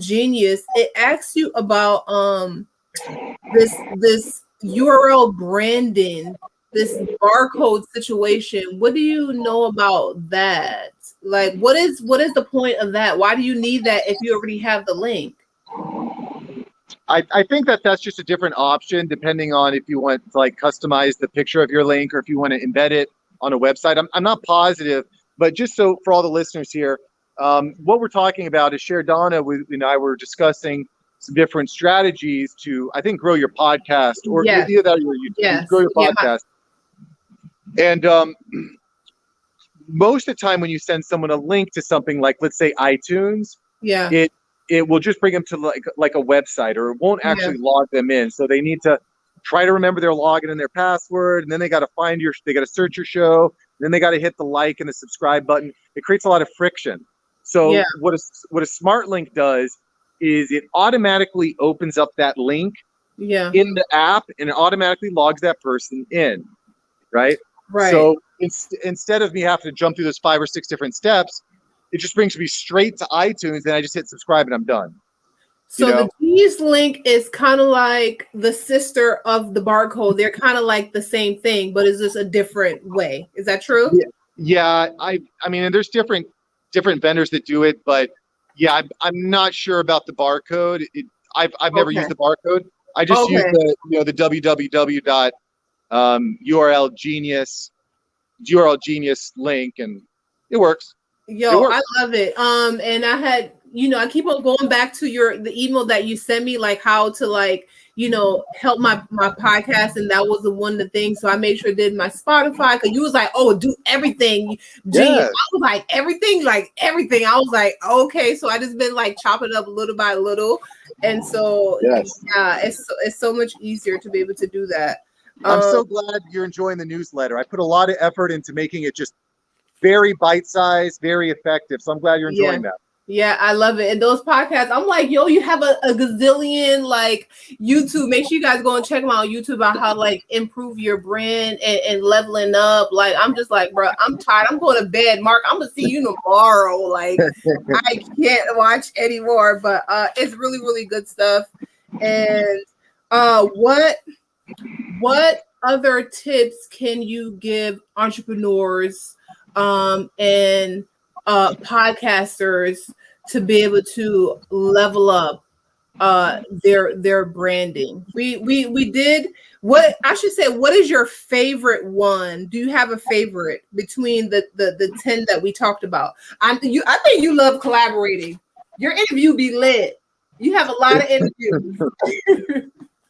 Genius, it asks you about this URL branding, this barcode situation. What do you know about that? Like, what is the point of that? Why do you need that if you already have the link? I think that's just a different option depending on if you want to customize the picture of your link, or if you want to embed it on a website. I'm not positive, but just so for all the listeners here, what we're talking about is Sheridonna and I were discussing some different strategies to, I think, grow your podcast, or either that or your YouTube, grow your podcast. And most of the time when you send someone a link to something like, let's say, iTunes, it will just bring them to like a website, or it won't actually log them in. So they need to try to remember their login and their password, and then they got to they got to search your show, and then they got to hit the like and the subscribe button. It creates a lot of friction. So what a smart link does is it automatically opens up that link in the app, and it automatically logs that person in, right? So instead of me having to jump through those 5 or 6 different steps, it just brings me straight to iTunes, and I just hit subscribe and I'm done. So the Genius link is kind of like the sister of the barcode. They're kind of like the same thing, but is this a different way? Is that true? Yeah. I mean, and there's different vendors that do it, but I'm not sure about the barcode. I've never used the barcode. I just use the www. URL Genius link, and it works. I love it. And I had, I keep on going back to the email that you sent me, like how to help my podcast, and that was one of the things. So I made sure I did my Spotify, because you was like, do everything. I was like, everything. I was like, okay. So I just been chopping it up little by little, and so it's so much easier to be able to do that. I'm so glad you're enjoying the newsletter. I put a lot of effort into making it just very bite-sized, very effective. So I'm glad you're enjoying that. Yeah, I love it. And those podcasts, I'm like, you have a gazillion YouTube. Make sure you guys go and check them out on YouTube about how improve your brand and leveling up. I'm just like, bro, I'm tired. I'm going to bed. Mark, I'm gonna see you tomorrow. I can't watch anymore. But it's really, really good stuff. And what other tips can you give entrepreneurs and podcasters to be able to level up their branding? We did what I should say. What is your favorite one? Do you have a favorite between the 10 that we talked about? I think you love collaborating. Your interview be lit. You have a lot of interviews.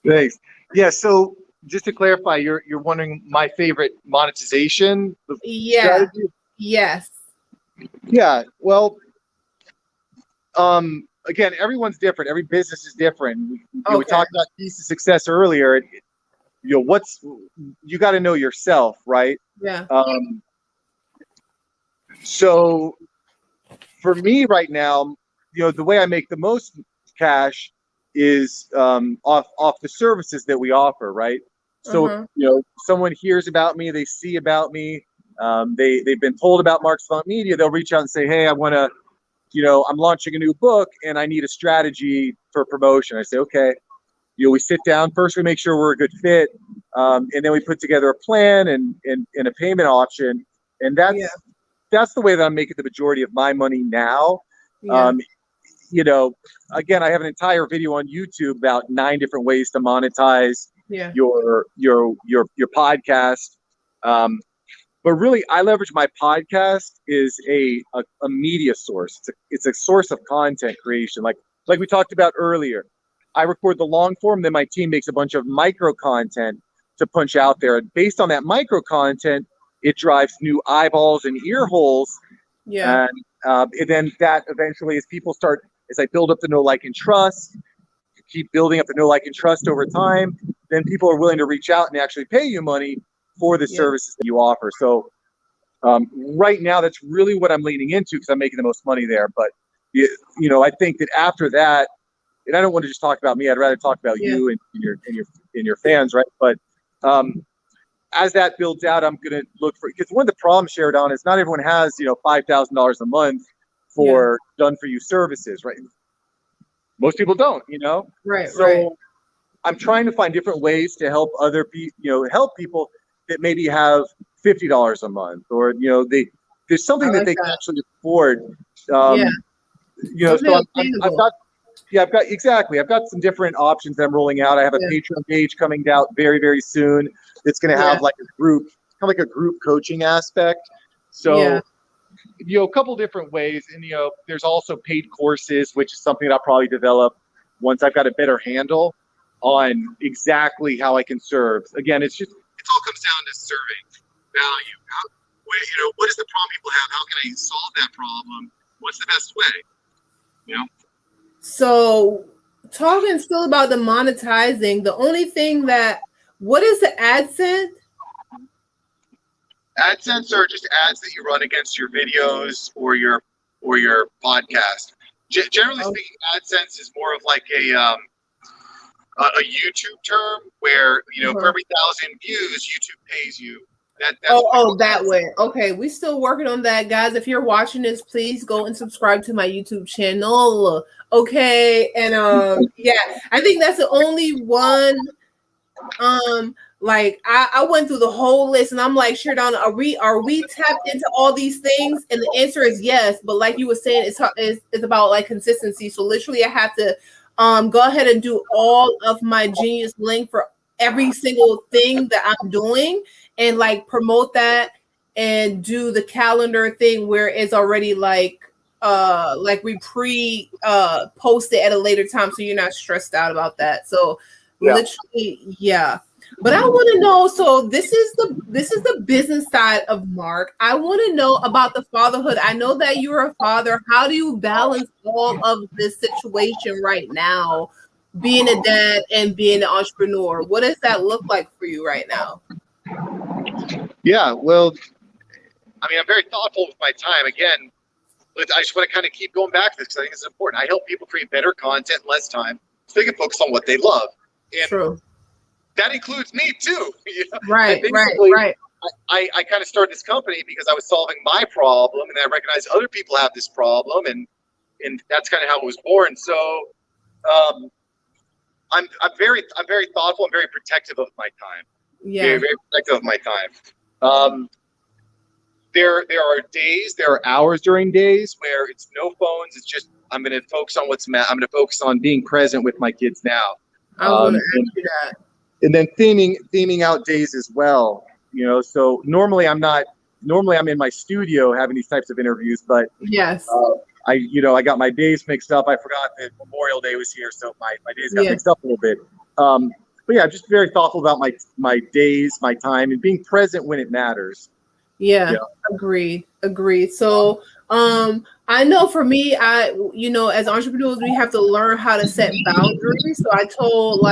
Thanks. Yeah. So just to clarify, you're wondering my favorite monetization strategy? Yes. Yeah. Well, again, everyone's different. Every business is different. We talked about keys to success earlier. You got to know yourself, right? Yeah. So for me right now, the way I make the most cash is off the services that we offer, right? So someone hears about me, they see about me, They've been told about Mark Savant Media. They'll reach out and say, hey, I want to, I'm launching a new book and I need a strategy for promotion. I say, okay. We sit down first. We make sure we're a good fit, and then we put together a plan and a payment option. And that's the way that I'm making the majority of my money now. Yeah. Again, I have an entire video on YouTube about 9 different ways to monetize your podcast. But really, I leverage my podcast is a media source. It's a source of content creation, like we talked about earlier. I record the long form, then my team makes a bunch of micro content to punch out there. And based on that micro content, it drives new eyeballs and ear holes. Yeah. And then that eventually, as I build up the know, like, and trust, keep building up the know, like, and trust over time, then people are willing to reach out and actually pay you money for the services that you offer. So right now, that's really what I'm leaning into because I'm making the most money there. But, I think that after that, and I don't want to just talk about me. I'd rather talk about you and your fans, right? But as that builds out, I'm going to look for, because one of the problems, Sheridonna, is not everyone has $5,000 a month for done for you services, right? Most people don't, Right. So right. I'm trying to find different ways to help other people, help people that maybe have $50 a month, or there's something that they can actually afford. So I've got some different options that I'm rolling out. I have a Patreon page coming out very, very soon. It's going to have like a group, kind of like a group coaching aspect. So, a couple different ways. And, there's also paid courses, which is something that I'll probably develop once I've got a better handle on exactly how I can serve. Again, it all comes down to serving value. What is the problem people have? How can I solve that problem? What's the best way? So, talking still about the monetizing, the only thing what is the AdSense? AdSense are just ads that you run against your videos or your podcast. Generally speaking, AdSense is more of like a YouTube term where for every 1,000 views, YouTube pays you. That way. Okay, we still working on that, guys. If you're watching this, please go and subscribe to my YouTube channel. Okay, and I think that's the only one. I went through the whole list, and I'm like, Sheridonna, are we tapped into all these things? And the answer is yes. But like you were saying, it's about like consistency. So literally, I have to go ahead and do all of my Genius link for every single thing that I'm doing, and like promote that and do the calendar thing where it's already like we post it at a later time, so you're not stressed out about that. So literally, But I want to know, so this is the business side of Mark. I want to know about the fatherhood. I know that you're a father. How do you balance all of this situation right now, being a dad and being an entrepreneur? What does that look like for you right now? Yeah, well, I mean, I'm very thoughtful with my time. Again, I just want to kind of keep going back to this because I think it's important. I help people create better content in less time so they can focus on what they love. And True. That includes me too. Right. I kind of started this company because I was solving my problem, and I recognized other people have this problem, and that's kind of how it was born. So, I'm very thoughtful and very protective of my time. Yeah. Very, very protective of my time. There are hours during days where it's no phones. It's just I'm going to focus on I'm going to focus on being present with my kids now. I was going to ask you that. And then theming out days as well. So normally I'm in my studio having these types of interviews, but yes, I got my days mixed up. I forgot that Memorial Day was here, so my days got mixed up a little bit. But yeah, just very thoughtful about my days, my time, and being present when it matters. Yeah. Agreed. So, I know for me, as entrepreneurs, we have to learn how to set boundaries. So I told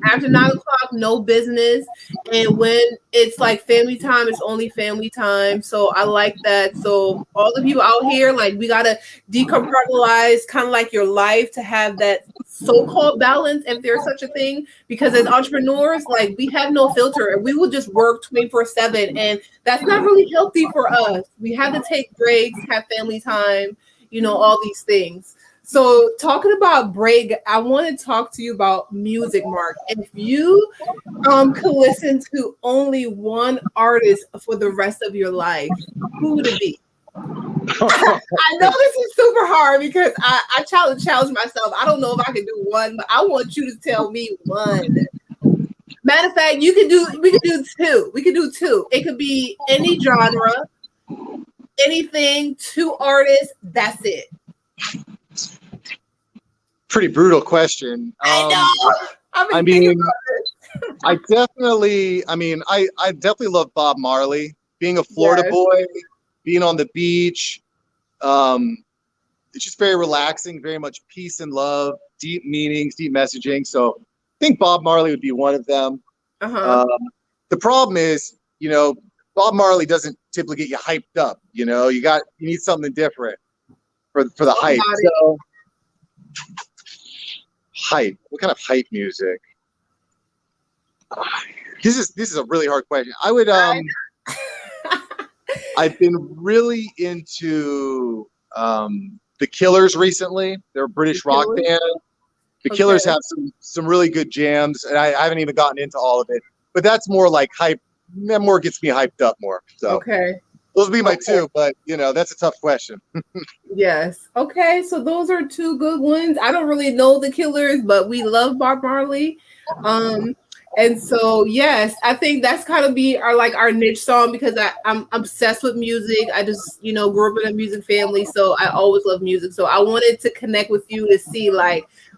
after 9 o'clock, no business. And when it's like family time, it's only family time. So I like that. So all of you out here, we got to decompartmentalize kind of like your life to have that so-called balance, if there's such a thing, because as entrepreneurs, like, we have no filter and we will just work 24/7, and that's not really healthy for us. We have to take breaks, have family time, all these things. So talking about break, I want to talk to you about music, Mark. If you could listen to only one artist for the rest of your life, who would it be? I know this is super hard because I challenge myself. I don't know if I can do one, but I want you to tell me one. Matter of fact, we could do two. We could do two. It could be any genre, anything, two artists, that's it. Pretty brutal question. I know. I mean, I definitely love Bob Marley. Being a Florida boy, being on the beach, it's just very relaxing, very much peace and love, deep meanings, deep messaging. So I think Bob Marley would be one of them. The problem is, Bob Marley doesn't typically get you hyped up. You need something different for the hype. So hype. What kind of hype music? This is a really hard question. I would I've been really into the Killers recently. They're a British rock band. The Killers have some really good jams, and I haven't even gotten into all of it. But that's more like hype. That more gets me hyped up more. So those would be my two, but that's a tough question. Yes. Okay, so those are two good ones. I don't really know the Killers, but we love Bob Marley. And so, yes, I think that's kind of be our niche song, because I'm obsessed with music. I just, grew up in a music family, so I always love music. So I wanted to connect with you to see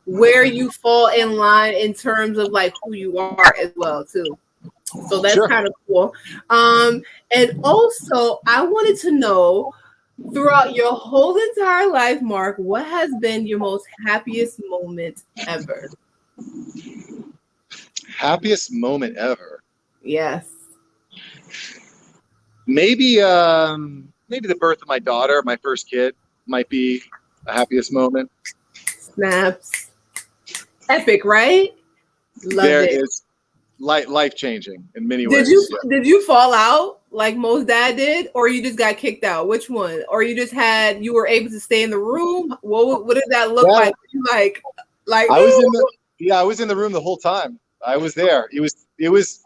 where you fall in line in terms of who you are as well too. So that's kind of cool. And also I wanted to know, throughout your whole entire life, Mark, what has been your most happiest moment ever? Happiest moment ever? Yes. Maybe the birth of my daughter, my first kid, might be the happiest moment. Snaps. Epic, right? Love it. It Is life changing in many ways. Did you fall out like most dad did, or you just got kicked out? Which one? Or you were able to stay in the room? What did that look like? I was in the room the whole time. I was there. It was.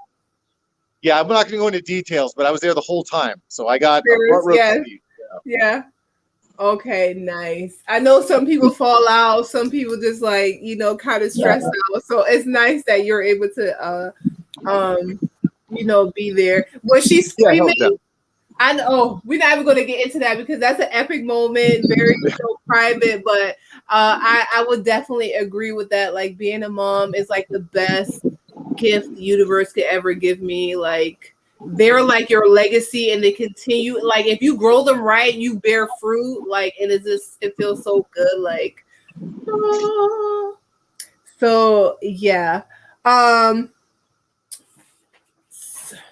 Yeah, I'm not going to go into details, but I was there the whole time. So I got a front row seat. Yeah. Okay, nice. I know some people fall out. Some people just kind of stress out. So it's nice that you're able to, be there. Was she screaming? I know we're not even going to get into that because that's an epic moment, very private. But I would definitely agree with that. Being a mom is the best gift the universe could ever give me. They're your legacy, and they continue. If you grow them right, you bear fruit. And it feels so good. So yeah.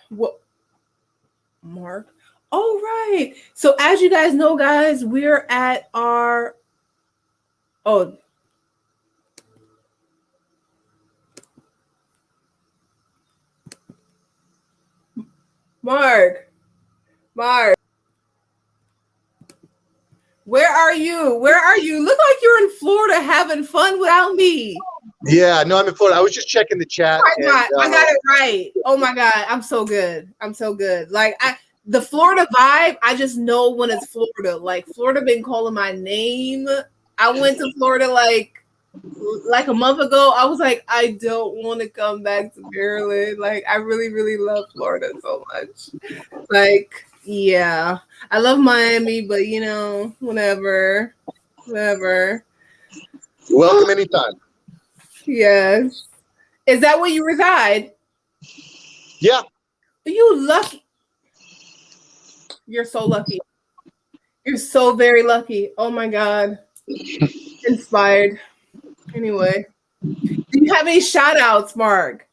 What, Mark? All right. So as you guys know, guys, we're at our Mark, where are you? Look like you're in Florida having fun without me. Yeah, no, I'm in Florida. I was just checking the chat. I got it right. Oh my God, I'm so good. The Florida vibe, I just know when it's Florida. Florida been calling my name. I went to Florida a month ago. I was I don't want to come back to Maryland. I really, really love Florida so much. Yeah, I love Miami, but whatever. Welcome anytime. Yes. Is that where you reside? Yeah. Are you lucky? You're so lucky. You're so very lucky. Oh my God. Inspired. Anyway, do you have any shout outs, Mark?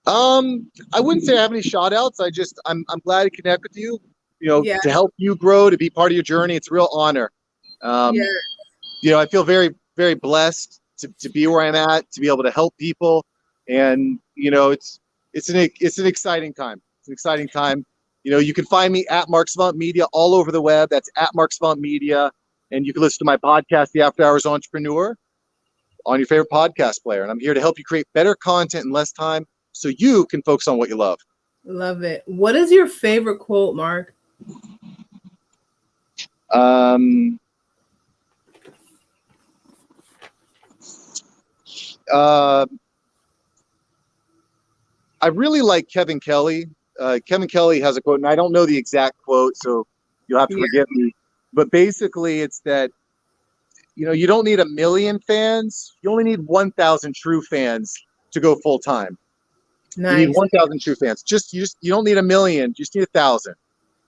I wouldn't say I have any shout outs. I'm glad to connect with you, to help you grow, to be part of your journey. It's a real honor. I feel very, very blessed to be where I'm at, to be able to help people. And, it's an exciting time. It's an exciting time. You can find me at Mark Svant Media all over the web. That's at Mark Svant Media. And you can listen to my podcast, The After Hours Entrepreneur, on your favorite podcast player. And I'm here to help you create better content in less time so you can focus on what you love. Love it. What is your favorite quote, Mark? I really like Kevin Kelly. Kevin Kelly has a quote, and I don't know the exact quote, so you'll have to forgive me. But basically, it's that, you don't need 1 million fans. You only need 1,000 true fans to go full time. Nice. You need 1,000 true fans. You don't need 1 million. You just need 1,000.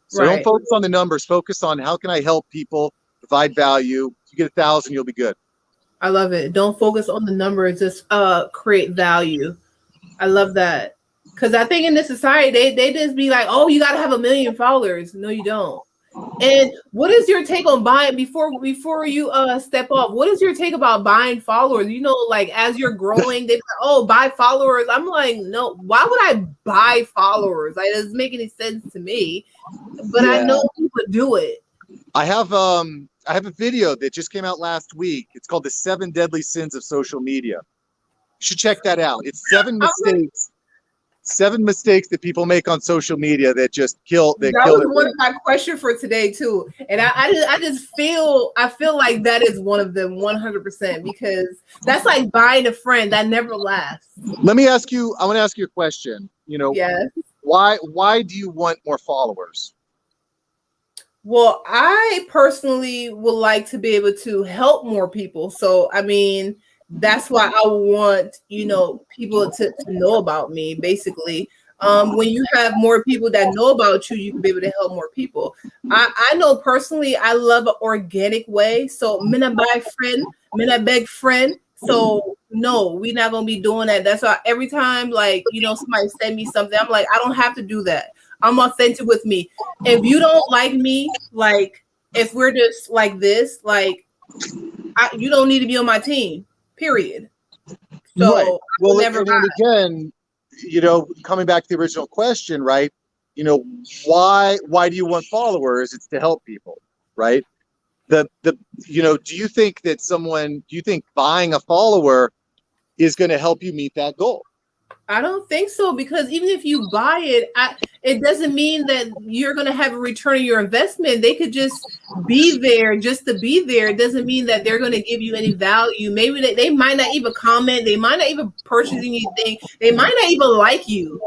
So don't focus on the numbers. Focus on how can I help people, provide value. If you get 1,000, you'll be good. I love it. Don't focus on the numbers. Just create value. I love that. Because I think in this society, they just be like, oh, you got to have 1 million followers. No, you don't. And what is your take on buying before you step off? What is your take about buying followers? Like as you're growing, they be like, oh, buy followers. I'm like, no, why would I buy followers? Like, it doesn't make any sense to me. But I know people do it. I have a video that just came out last week. It's called The 7 Deadly Sins of Social Media. You should check that out. It's 7 mistakes. 7 mistakes that people make on social media that just kill. That was one of my questions for today too, and I feel like that is one of them 100%, because that's like buying a friend that never lasts. Let me ask you. I want to ask you a question. Yes. Why do you want more followers? Well, I personally would like to be able to help more people. So that's why I want, people to know about me, basically. When you have more people that know about you, you can be able to help more people. I know personally, I love an organic way. So, mina buy friend, mina beg friend. So, no, we're not going to be doing that. That's why every time, somebody send me something, I'm like, I don't have to do that. I'm authentic with me. If you don't like me, if we're just like this, you don't need to be on my team. Period. So right. Well, and again, coming back to the original question, right? Why do you want followers? It's to help people, right? Do you think buying a follower is going to help you meet that goal? I don't think so, because even if you buy it, it doesn't mean that you're going to have a return on your investment. They could just be there just to be there. It doesn't mean that they're going to give you any value. Maybe they might not even comment. They might not even purchase anything. They might not even like you.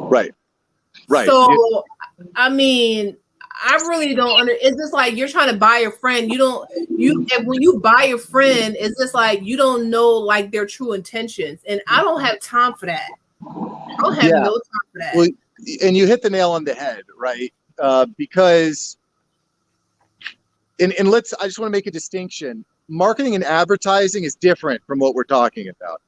Right. So, I really don't it's just like you're trying to buy a friend. And when you buy a friend, it's just like you don't know their true intentions. And I don't have time for that. I don't have no time for that. Well, and you hit the nail on the head, right? Because I just want to make a distinction. Marketing and advertising is different from what we're talking about.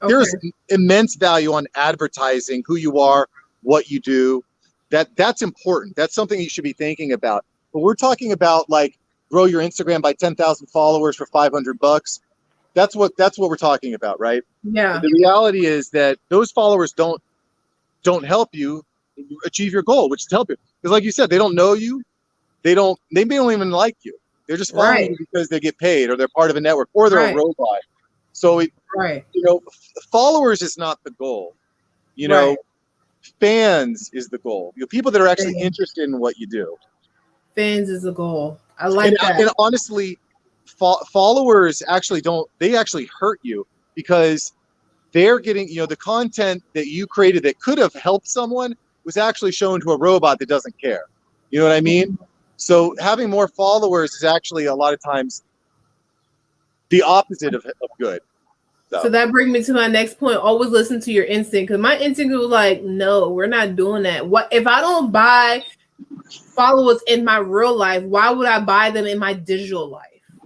There's immense value on advertising who you are, what you do. That's important. That's something you should be thinking about. But we're talking about grow your Instagram by 10,000 followers for $500. That's what we're talking about, right? Yeah. But the reality is that those followers don't help you achieve your goal, which is to help you. Because like you said, they don't know you. They don't even like you. They're just following you because they get paid, or they're part of a network, or they're a robot. So followers is not the goal. Fans is the goal. People that are actually interested in what you do. Fans is the goal. I like that. And honestly, followers actually hurt you, because they're getting, the content that you created that could have helped someone was actually shown to a robot that doesn't care. You know what I mean? So having more followers is actually a lot of times the opposite of good. So that brings me to my next point. Always listen to your instinct, because my instinct was like, no, we're not doing that. What if I don't buy followers in my real life? Why would I buy them in my digital life?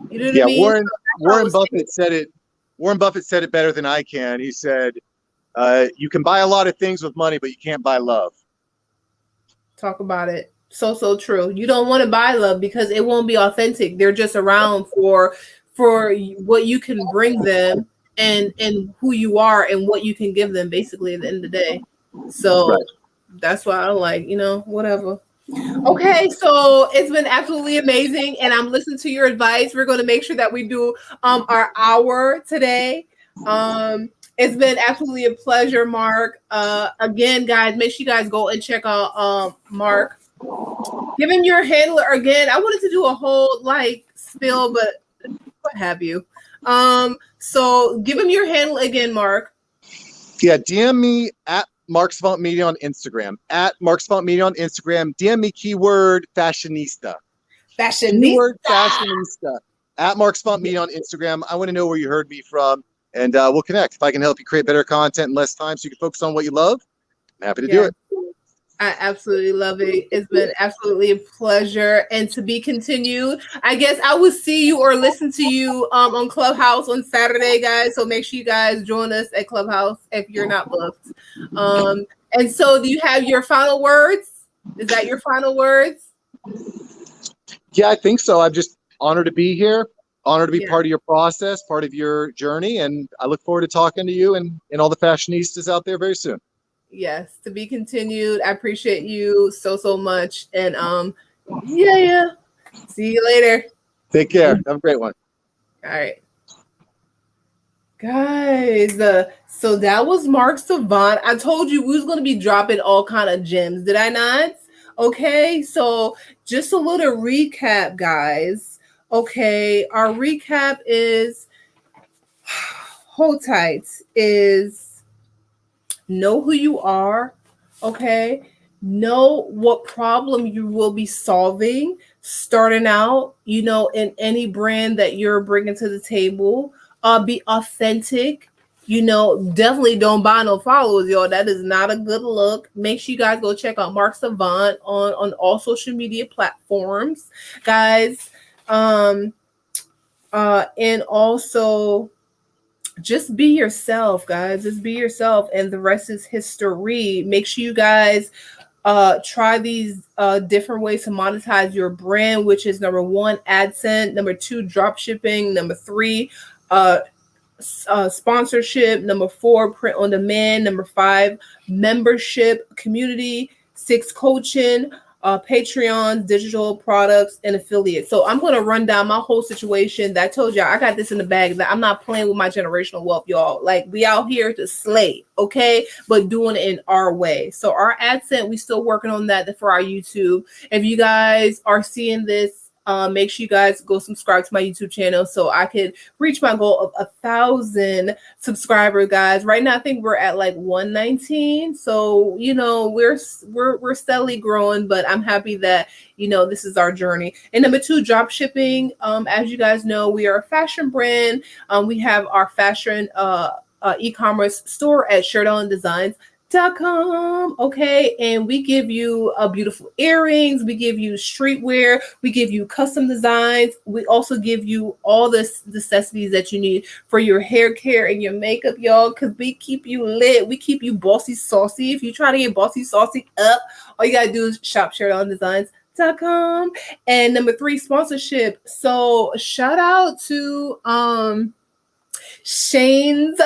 You know what I mean? Warren Buffett said it. Warren Buffett said it better than I can. He said, "You can buy a lot of things with money, but you can't buy love." Talk about it. So true. You don't want to buy love because it won't be authentic. They're just around for what you can bring them. and who you are and what you can give them basically at the end of the day. So that's why I'm like, whatever. Okay, so it's been absolutely amazing, and I'm listening to your advice. We're going to make sure that we do our hour today. It's been absolutely a pleasure, Mark. Again, guys, make sure you guys go and check out Mark. Give him your handler again. I wanted to do a whole spill, but what have you. So give him your handle again, Mark. Yeah, DM me at Mark Savant Media on Instagram. At Mark Savant Media on Instagram. DM me keyword fashionista. Keyword fashionista. At Mark Savant Media on Instagram. I want to know where you heard me from, and we'll connect. If I can help you create better content in less time so you can focus on what you love, I'm happy to do it. I absolutely love it. It's been absolutely a pleasure, and to be continued. I guess I will see you or listen to you on Clubhouse on Saturday, guys. So make sure you guys join us at Clubhouse if you're not booked. And so, do you have your final words? Is that your final words? Yeah, I think so. I'm just honored to be here. Honored to be part of your process, part of your journey, and I look forward to talking to you and all the fashionistas out there very soon. Yes, to be continued. I appreciate you so much. And see you later. Take care. Have a great one. All right. Guys, so that was Mark Savant. I told you we was going to be dropping all kind of gems. Did I not? Okay, so just a little recap, guys. Okay, our recap is hold tight is know who you are, okay? Know what problem you will be solving starting out, in any brand that you're bringing to the table. Be authentic. Definitely don't buy no followers, y'all. That is not a good look. Make sure you guys go check out Mark Savant on all social media platforms, guys. And also just be yourself, guys. Just be yourself, and the rest is history. Make sure you guys try these different ways to monetize your brand, which is number 1, AdSense, number 2, drop shipping, number 3, sponsorship, number 4, print on demand, number 5, membership, community, 6, coaching, Patreon, digital products, and affiliates. So I'm going to run down my whole situation that I told y'all I got this in the bag, that I'm not playing with my generational wealth, y'all. Like, we out here to slay, okay? But doing it in our way. So our AdSense, we still working on that for our YouTube. If you guys are seeing this, make sure you guys go subscribe to my YouTube channel so I could reach my goal of 1,000 subscribers, guys. Right now, I think we're at 119. So, we're steadily growing, but I'm happy that, this is our journey. And number 2, drop shipping. As you guys know, we are a fashion brand. We have our fashion e-commerce store at Sheridonna.com. Okay, and we give you beautiful earrings, we give you streetwear, we give you custom designs, we also give you all the necessities that you need for your hair care and your makeup, y'all, because we keep you lit, we keep you bossy saucy. If you try to get bossy saucy up, all you gotta do is shop SheridonnaDesigns.com. And number 3, sponsorship. So shout out to Shane's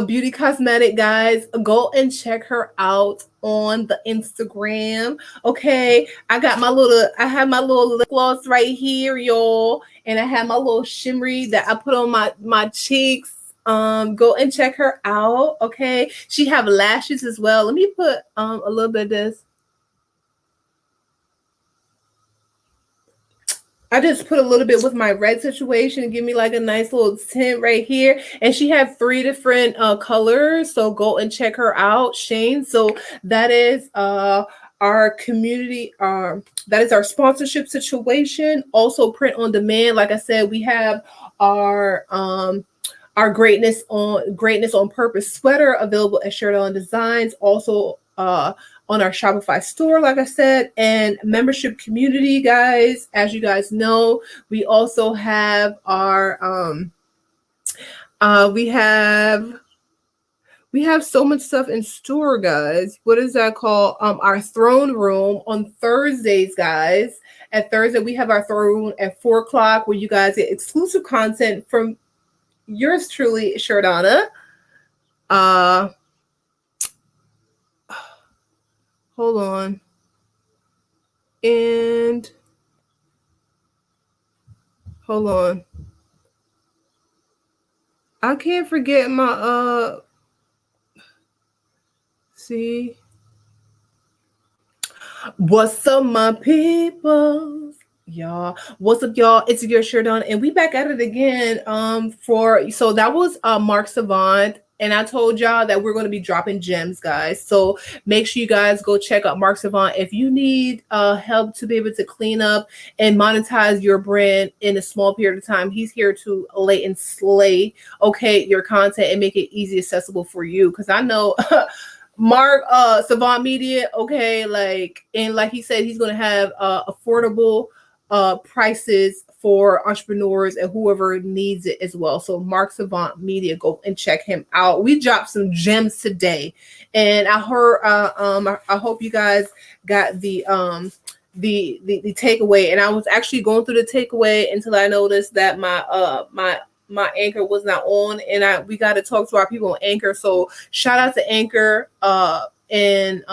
beauty cosmetic, guys. Go and check her out on the Instagram. Okay, I have my little lip gloss right here, y'all, and I have my little shimmery that I put on my cheeks. Go and check her out. Okay, she have lashes as well. Let me put a little bit of this. I just put a little bit with my red situation and give me a nice little tint right here. And she have 3 different colors. So go and check her out, Shane. So that is our community. That is our sponsorship situation. Also print on demand. Like I said, we have our greatness on purpose sweater available at Sheridonna Designs. Also on our Shopify store, like I said, and membership community, guys. As you guys know, we also have our we have so much stuff in store, guys. What is that called? Our throne room on Thursdays, guys. At Thursday, we have our throne room at 4 o'clock, where you guys get exclusive content from yours truly, Sheridonna. Hold on. And hold on. I can't forget my see. What's up, my people? Y'all, what's up, y'all? It's your Sheridonna, and we back at it again. So that was Mark Savant, and I told y'all that we're going to be dropping gems, guys. So make sure you guys go check out Mark Savant if you need help to be able to clean up and monetize your brand in a small period of time. He's here to lay and slay, okay, your content and make it easy accessible for you. Because I know. Mark Savant Media, okay, like he said, he's gonna have affordable prices for entrepreneurs and whoever needs it as well. So Mark Savant Media, go and check him out. We dropped some gems today, and I heard I hope you guys got the takeaway. And I was actually going through the takeaway until I noticed that my Anchor was not on, and we got to talk to our people on Anchor. So shout out to Anchor and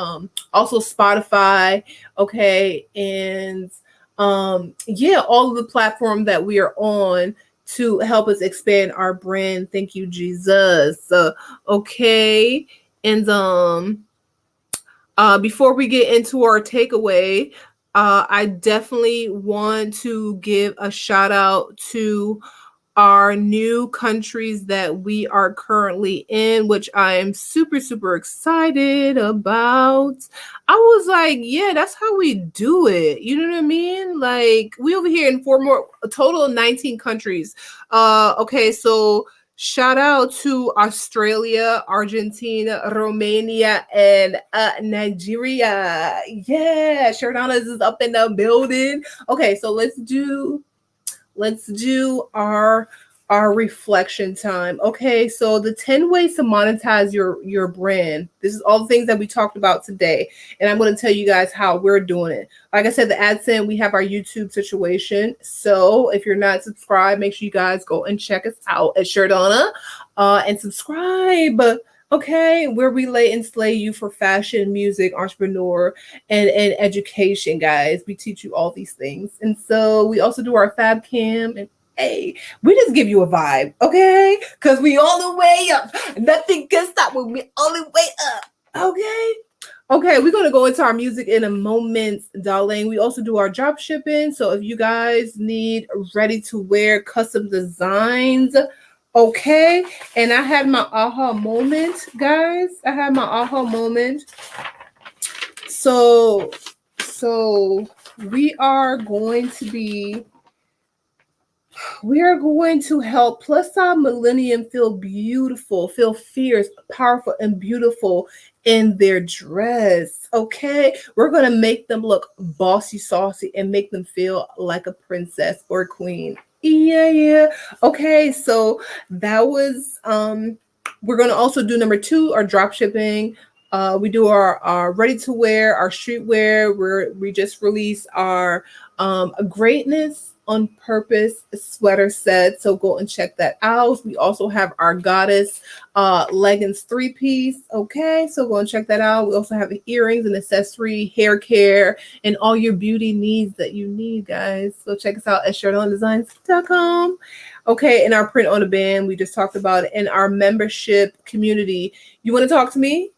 also Spotify, okay, and yeah, all of the platform that we are on to help us expand our brand. Thank you, Jesus. Okay, and before we get into our takeaway, I definitely want to give a shout out to our new countries that we are currently in, which I am super, super excited about. I was like, yeah, that's how we do it. You know what I mean? Like, we over here in a total of 19 countries. Okay, so shout out to Australia, Argentina, Romania, and Nigeria. Yeah, Sheridonna is up in the building. Okay, so let's do our reflection time. Okay, so the 10 ways to monetize your brand. This is all the things that we talked about today, and I'm going to tell you guys how we're doing it. Like I said, the AdSense, we have our YouTube situation. So if you're not subscribed, make sure you guys go and check us out at Sheridonna and subscribe. Okay, where we lay and slay you for fashion, music, entrepreneur, and education, guys. We teach you all these things. And so we also do our Fab Cam, and hey, we just give you a vibe, okay? Because we all the way up. Nothing can stop when we all the way up, okay? Okay, we're going to go into our music in a moment, darling. We also do our drop shipping. So if you guys need ready to wear custom designs, okay, and I had my aha moment, guys. I had my aha moment. So we are going to help plus size millennium feel beautiful, feel fierce, powerful, and beautiful in their dress. Okay, we're gonna make them look bossy, saucy, and make them feel like a princess or queen. Yeah. Okay, so that was we're gonna also do number 2, our drop shipping. We do our ready to wear, our streetwear. We just released our greatness on purpose sweater set, so go and check that out. We also have our goddess leggings 3-piece. Okay, so go and check that out. We also have earrings and accessory, hair care, and all your beauty needs that you need, guys. So check us out at SheridonnaDesigns.com. Okay, in our print on demand, we just talked about it. In our membership community, you want to talk to me?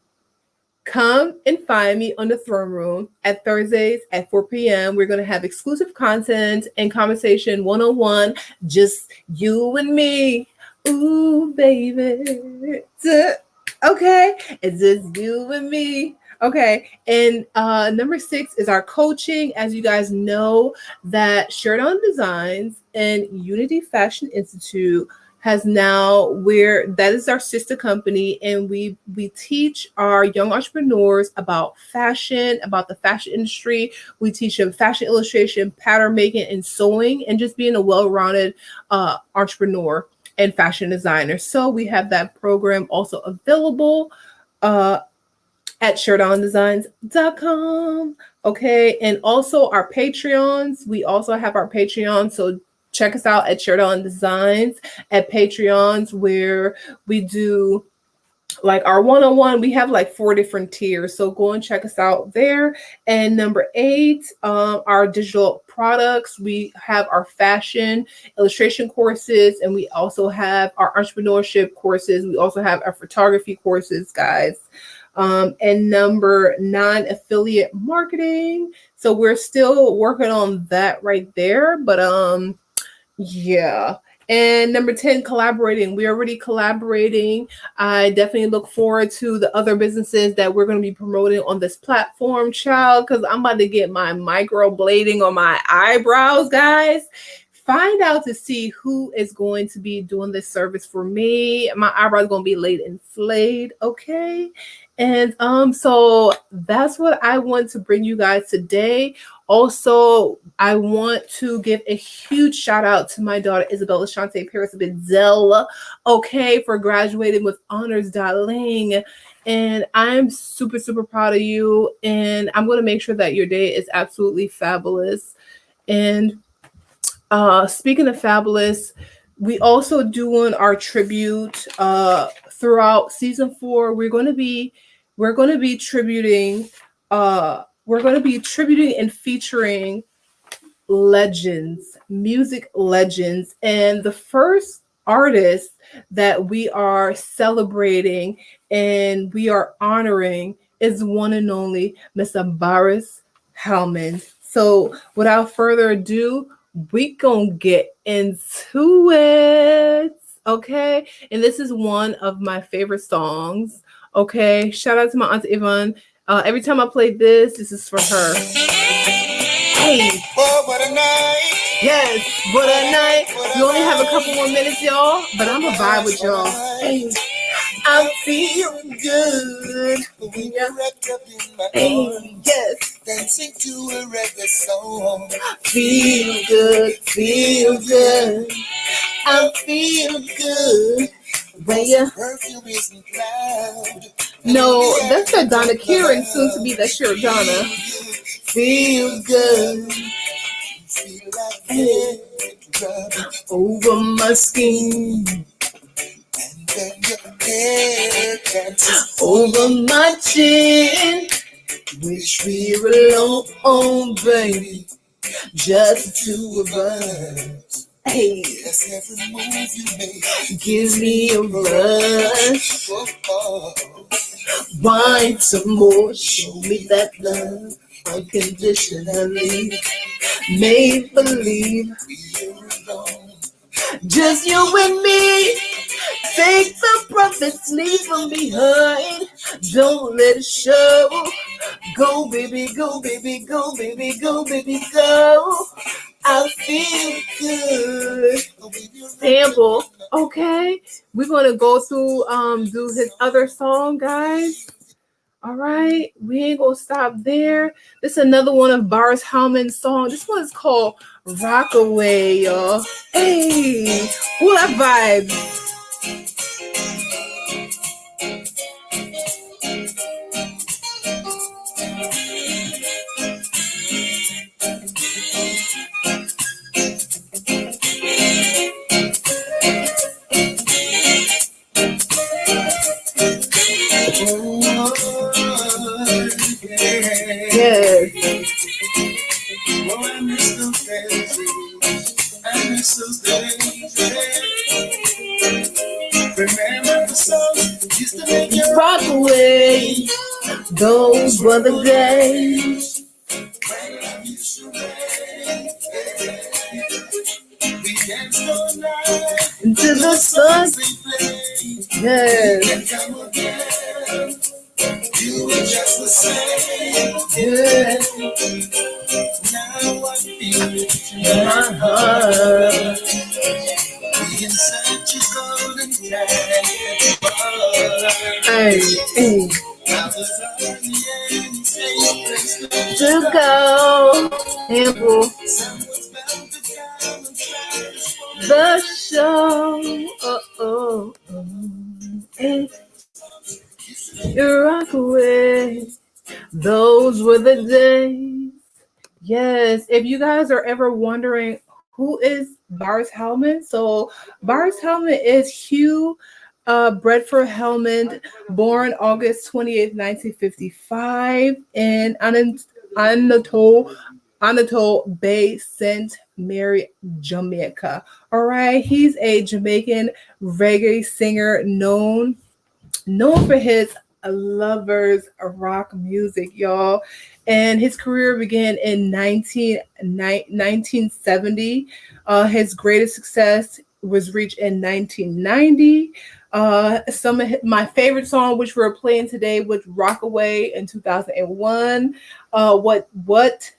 Come and find me on the Throne Room at Thursdays at 4 p.m. We're going to have exclusive content and conversation one-on-one, just you and me. Ooh, baby. Okay, it's just you and me. Okay, and number 6 is our coaching. As you guys know, that Sheridonna Designs and Unity Fashion Institute has now that is our sister company, and we teach our young entrepreneurs about fashion, about the fashion industry. We teach them fashion illustration, pattern making, and sewing, and just being a well-rounded entrepreneur and fashion designer. So we have that program also available at SheridonnaDesigns.com. Okay, and also our Patreons. We also have our Patreon. So check us out at Sheridonna Designs, at Patreons, where we do like our one-on-one. We have like 4 different tiers, so go and check us out there. And number 8, our digital products. We have our fashion illustration courses, and we also have our entrepreneurship courses. We also have our photography courses, guys. And number 9, affiliate marketing. So we're still working on that right there, but yeah. And number 10, collaborating. We're already collaborating. I definitely look forward to the other businesses that we're going to be promoting on this platform, child, because I'm about to get my microblading on my eyebrows, guys. Find out to see who is going to be doing this service for me. My eyebrows going to be laid and flayed, okay? And so that's what I want to bring you guys today. Also, I want to give a huge shout out to my daughter, Isabella Shante Paris Bidzell, okay, for graduating with honors, darling. And I'm super, super proud of you. And I'm going to make sure that your day is absolutely fabulous. And speaking of fabulous, we also doing our tribute throughout season 4. We're going to be tributing and featuring legends, music legends. And the first artist that we are celebrating and we are honoring is one and only Mr. Boris Hellman. So without further ado, we gonna get into it, okay? And this is one of my favorite songs, okay? Shout out to my Aunt Yvonne. Every time I play this is for her. Hey, oh, what a night! Yes, what a night! We only have a couple more minutes, y'all, but I'm a vibe with y'all. Hey, I'm feeling good. Hey, yes. Dancing to a reggae song. Feel good, feel good. I'm feeling good. When your perfume isn't loud. No, that's that Donna Kieran, soon to be that Sheridonna. Feel good. Feel like it over my skin. And then your hair dances over my chin. Wish we were alone, baby, just the two of us. Hey, yes, every move you make gives me a rush. Wine some more, show me that love unconditionally. Make believe just you and me. Take the profits, leave them behind. Don't let it show. Go, baby, go, baby, go, baby, go, baby, go. I feel good. Sample, okay. We're gonna go through do his other song, guys. All right, we ain't gonna stop there. This is another one of Boris Hellman's song. This one's called Rockaway, y'all. Hey, what vibe? Yes. Oh, I miss those days. I miss those days. Remember the song used to make you rock away. Those were the days. When I used to rain. We danced all night until the sun. Yes. You were just the same. Yeah. Now I feel it in my heart. We in such a golden time. Hey, hey. I was on the end, same place to go. Ample. Someone's bound to come and try the show. Oh, oh, oh. Hey. You rock away. Those were the days. Yes. If you guys are ever wondering who is Boris Hellman. So Boris Hellman is Hugh Bradford Hellman, born August 28th, 1955 in Anatole Bay, St. Mary, Jamaica. All right, he's a Jamaican reggae singer known for his lovers rock music, y'all. And his career began in 1970. His greatest success was reached in 1990. Some of my favorite song, which we're playing today, was Rockaway in 2001. What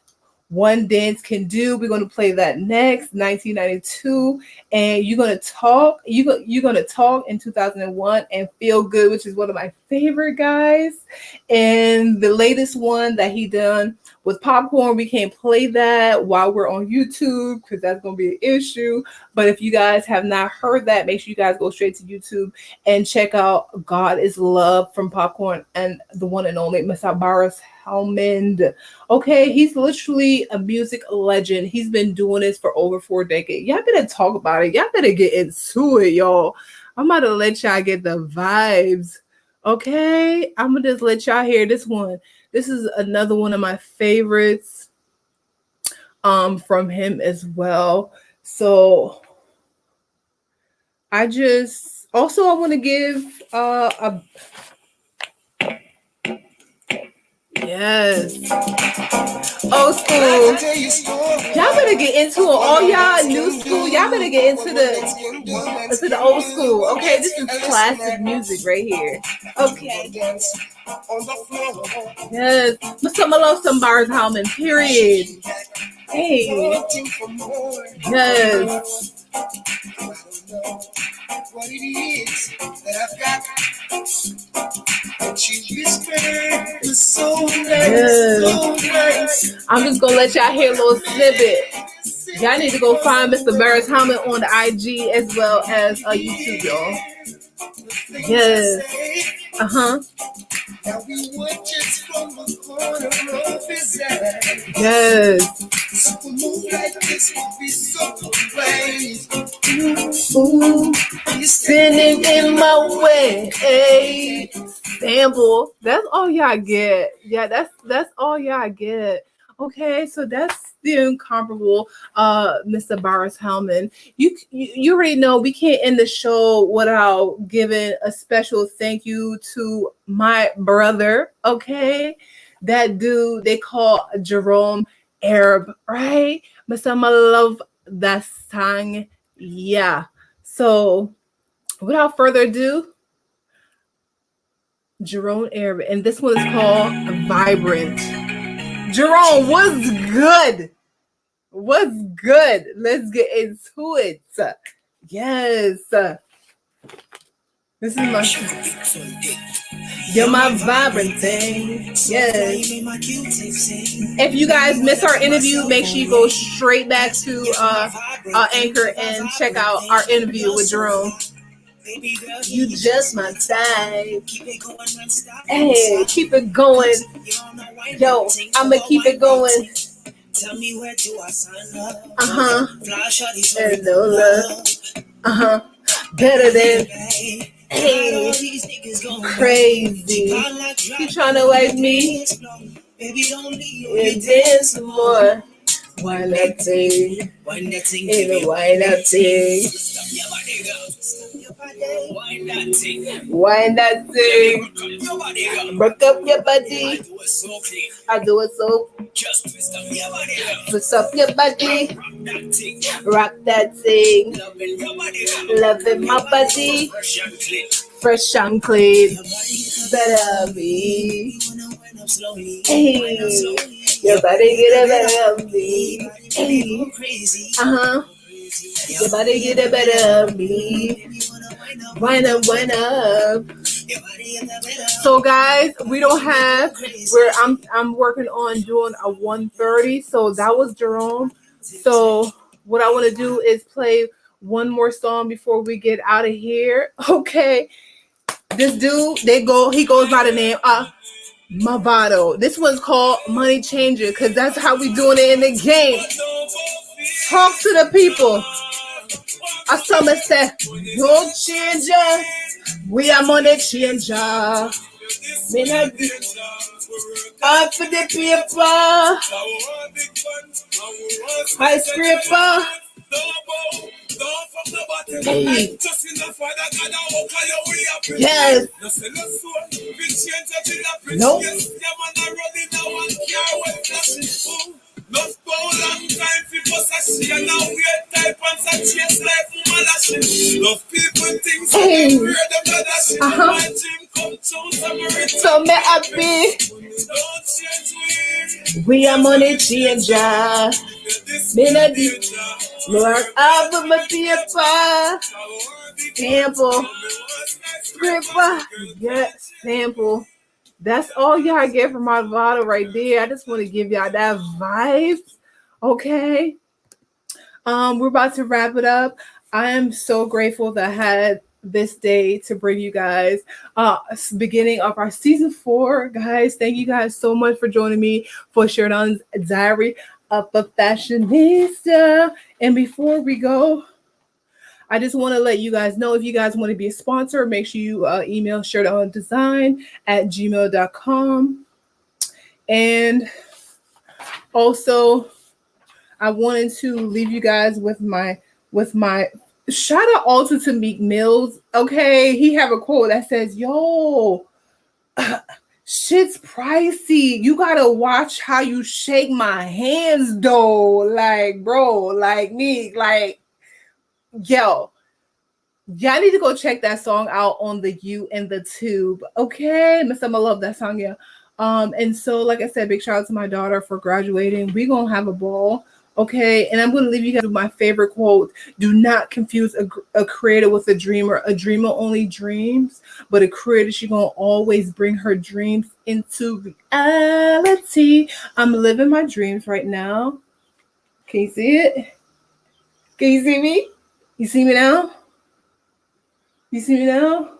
One Dance Can Do. We're going to play that next, 1992. And you're going to talk. You're going to talk in 2001, and Feel Good, which is one of my favorite guys. And the latest one that he done with Popcorn, we can't play that while we're on YouTube because that's going to be an issue. But if you guys have not heard that, make sure you guys go straight to YouTube and check out God is Love from Popcorn and the one and only Mr. Boris Hellman. Okay, he's literally a music legend. He's been doing this for over 4 decades. Y'all better talk about it. Y'all better get into it, y'all. I'm about to let y'all get the vibes. Okay, I'm gonna just let y'all hear this one. This is another one of my favorites from him as well. So I want to give a yes. Old school. Y'all better get into it. All y'all new school, y'all better get into the old school. Okay, this is classic music right here. Okay. Yes. I love some Boris Hellman, period. Hey. Yes. What it is that I've got. She whispered was so nice, so nice. I'm just gonna let y'all hear a little snippet. Y'all need to go find Mr. Boris Hellman on the IG as well as YouTube, y'all. Yes. Now we were just from the corner of his eye. Yes. So a move like this would be so great. Ooh, you're standing in my way. Hey. Sample. That's all y'all get. Yeah, that's all y'all get. Okay, so that's the incomparable Mr. Boris Hellman. You already know we can't end the show without giving a special thank you to my brother, okay? That dude they call Jerome Arab, right? Mr. I love that song. Yeah. So without further ado, Jerome Arab, and this one is called Vibrant. Jerome, what's good? What's good? Let's get into it. Yes. This is my. You're my vibrant thing. Yes. If you guys miss our interview, make sure you go straight back to Anchor and check out our interview with Jerome. You just my type. Hey, keep it going. Yo, I'ma keep it going. Tell me where do I sign up? And no love. Better than hey, crazy. You trying to like me? And dance some more. Why not take? Even why not take? Why not take? Break up your body. I do it so. Twist up your body. Rock that thing. Loving my body. Fresh and clean. Better be. Hey. Your body get a better of me. Hey. Your body get a better of me. Wind up, wind up. So guys, we don't have where I'm working on doing a 1:30. So that was Jerome. So what I want to do is play one more song before we get out of here. Okay. This dude, he goes by the name Mavado. This one's called Money Changer because that's how we doing it in the game. Talk to the people. I saw me say, don't change us. We are money changer. Me not do all for the paper. High scraper. Hey. Yes. Nope. Hey. So me happy. We are money changer. Me not do Lord, I put my paper. Sample. Scripper. Yes, sample. That's all y'all get from my bottle right there. I just want to give y'all that vibe. Okay. We're about to wrap it up. I am so grateful that I had this day to bring you guys beginning of our season 4. Guys, thank you guys so much for joining me for Sheridonna's Diary of a Fashionista. And before we go, I just want to let you guys know, if you guys want to be a sponsor, make sure you email sheridonnadesign@gmail.com. And also, I wanted to leave you guys with my shout out also to Meek Mills. Okay, he have a quote that says, "Yo, shit's pricey. You gotta watch how you shake my hands, though. Like, bro, like me, like, yo." Y'all need to go check that song out on the U and the Tube. Okay, Miss Emma, love that song, yeah. And so, like I said, big shout out to my daughter for graduating. We gonna have a ball. Okay, and I'm going to leave you guys with my favorite quote. Do not confuse a creator with a dreamer. A dreamer only dreams, but a creator, she going to always bring her dreams into reality. I'm living my dreams right now. Can you see it? Can you see me? You see me now? You see me now?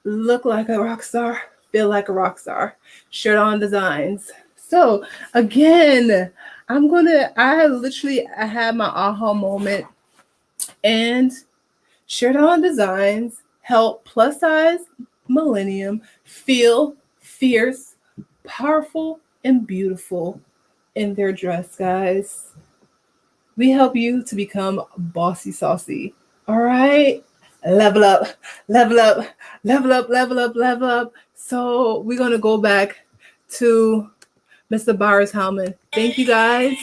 Look like a rock star. Feel like a rock star. Sheridonna Designs. So, again, I had my aha moment, and Sheridonna Designs help plus size millennium feel fierce, powerful, and beautiful in their dress, guys. We help you to become bossy saucy. All right? Level up, level up, level up, level up, level up. So we're going to go back to Mr. Boris Hellman. Thank you guys,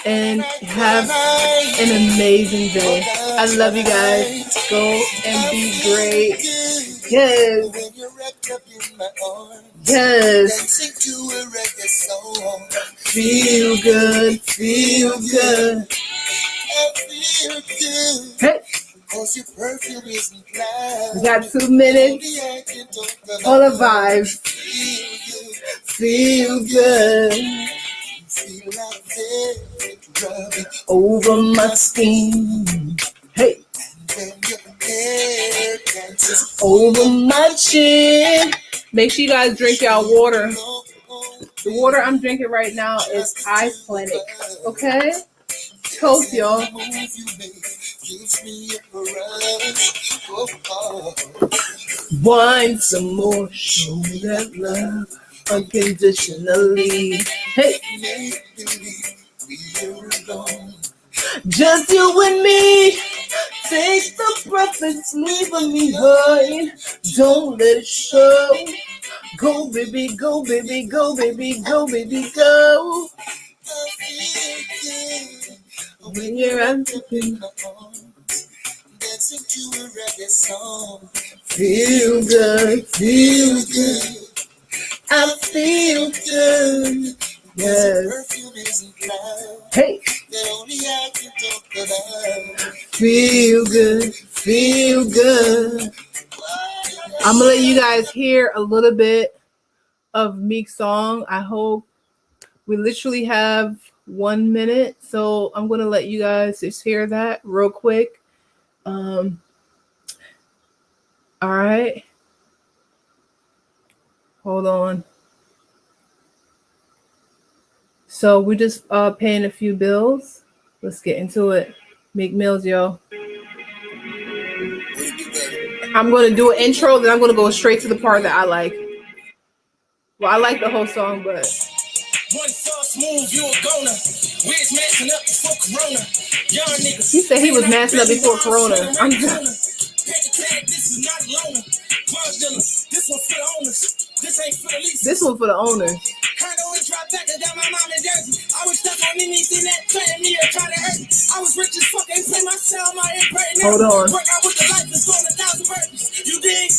and have an amazing day. I love you guys. Go and be great. Yes. Yes. Feel good. Feel good. Hey. We got 2 minutes. All the vibes. Feel good. Over my skin. Hey. Over my chin. Make sure you guys drink y'all water. The water I'm drinking right now is Ice Planet. Okay? Toast, y'all. Wine some more. Show me that love unconditionally. Hey. Just you and me. Take the breath that's leaving me high. Don't let it show. Go, baby, go, baby, go, baby, go, baby, go. When you're dancing to a reggae song. Feel good, feel good. I feel good. Yes. Hey. Feel good, feel good. I'm gonna let you guys hear a little bit of Meek's song. I hope we literally have 1 minute, so I'm gonna let you guys just hear that real quick. All right, hold on. So we're just paying a few bills. Let's get into it. Meek Mills, yo. I'm going to do an intro, then I'm going to go straight to the part that I like. Well, I like the whole song, but one false move, you a goner. Wiz messing up before Corona. Young niggas. He said he was messing up before Corona. I'm done. This is not a loner. This one for the owners. This ain't for the least. This one for the owners. Kinda always drop back and down my mom and jersey. I was stuck on knees in that playing me or trying to hurt me. I was rich as fuck, ain't play myself, my impertinent. Hold on. Work out with the life that's going 1,000 burpees. You dig?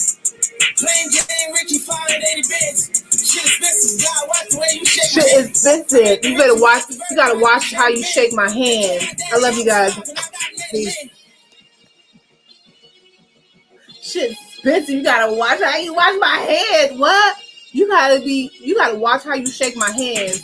Plain Jane, Ricky, 580 beds. Shit expensive. God, watch the way you shake. Shit is expensive. You better watch. You gotta watch how you shake my hand. I love you guys. Peace. Shit expensive. You gotta watch how you wash my hand. What? You gotta watch how you shake my hand.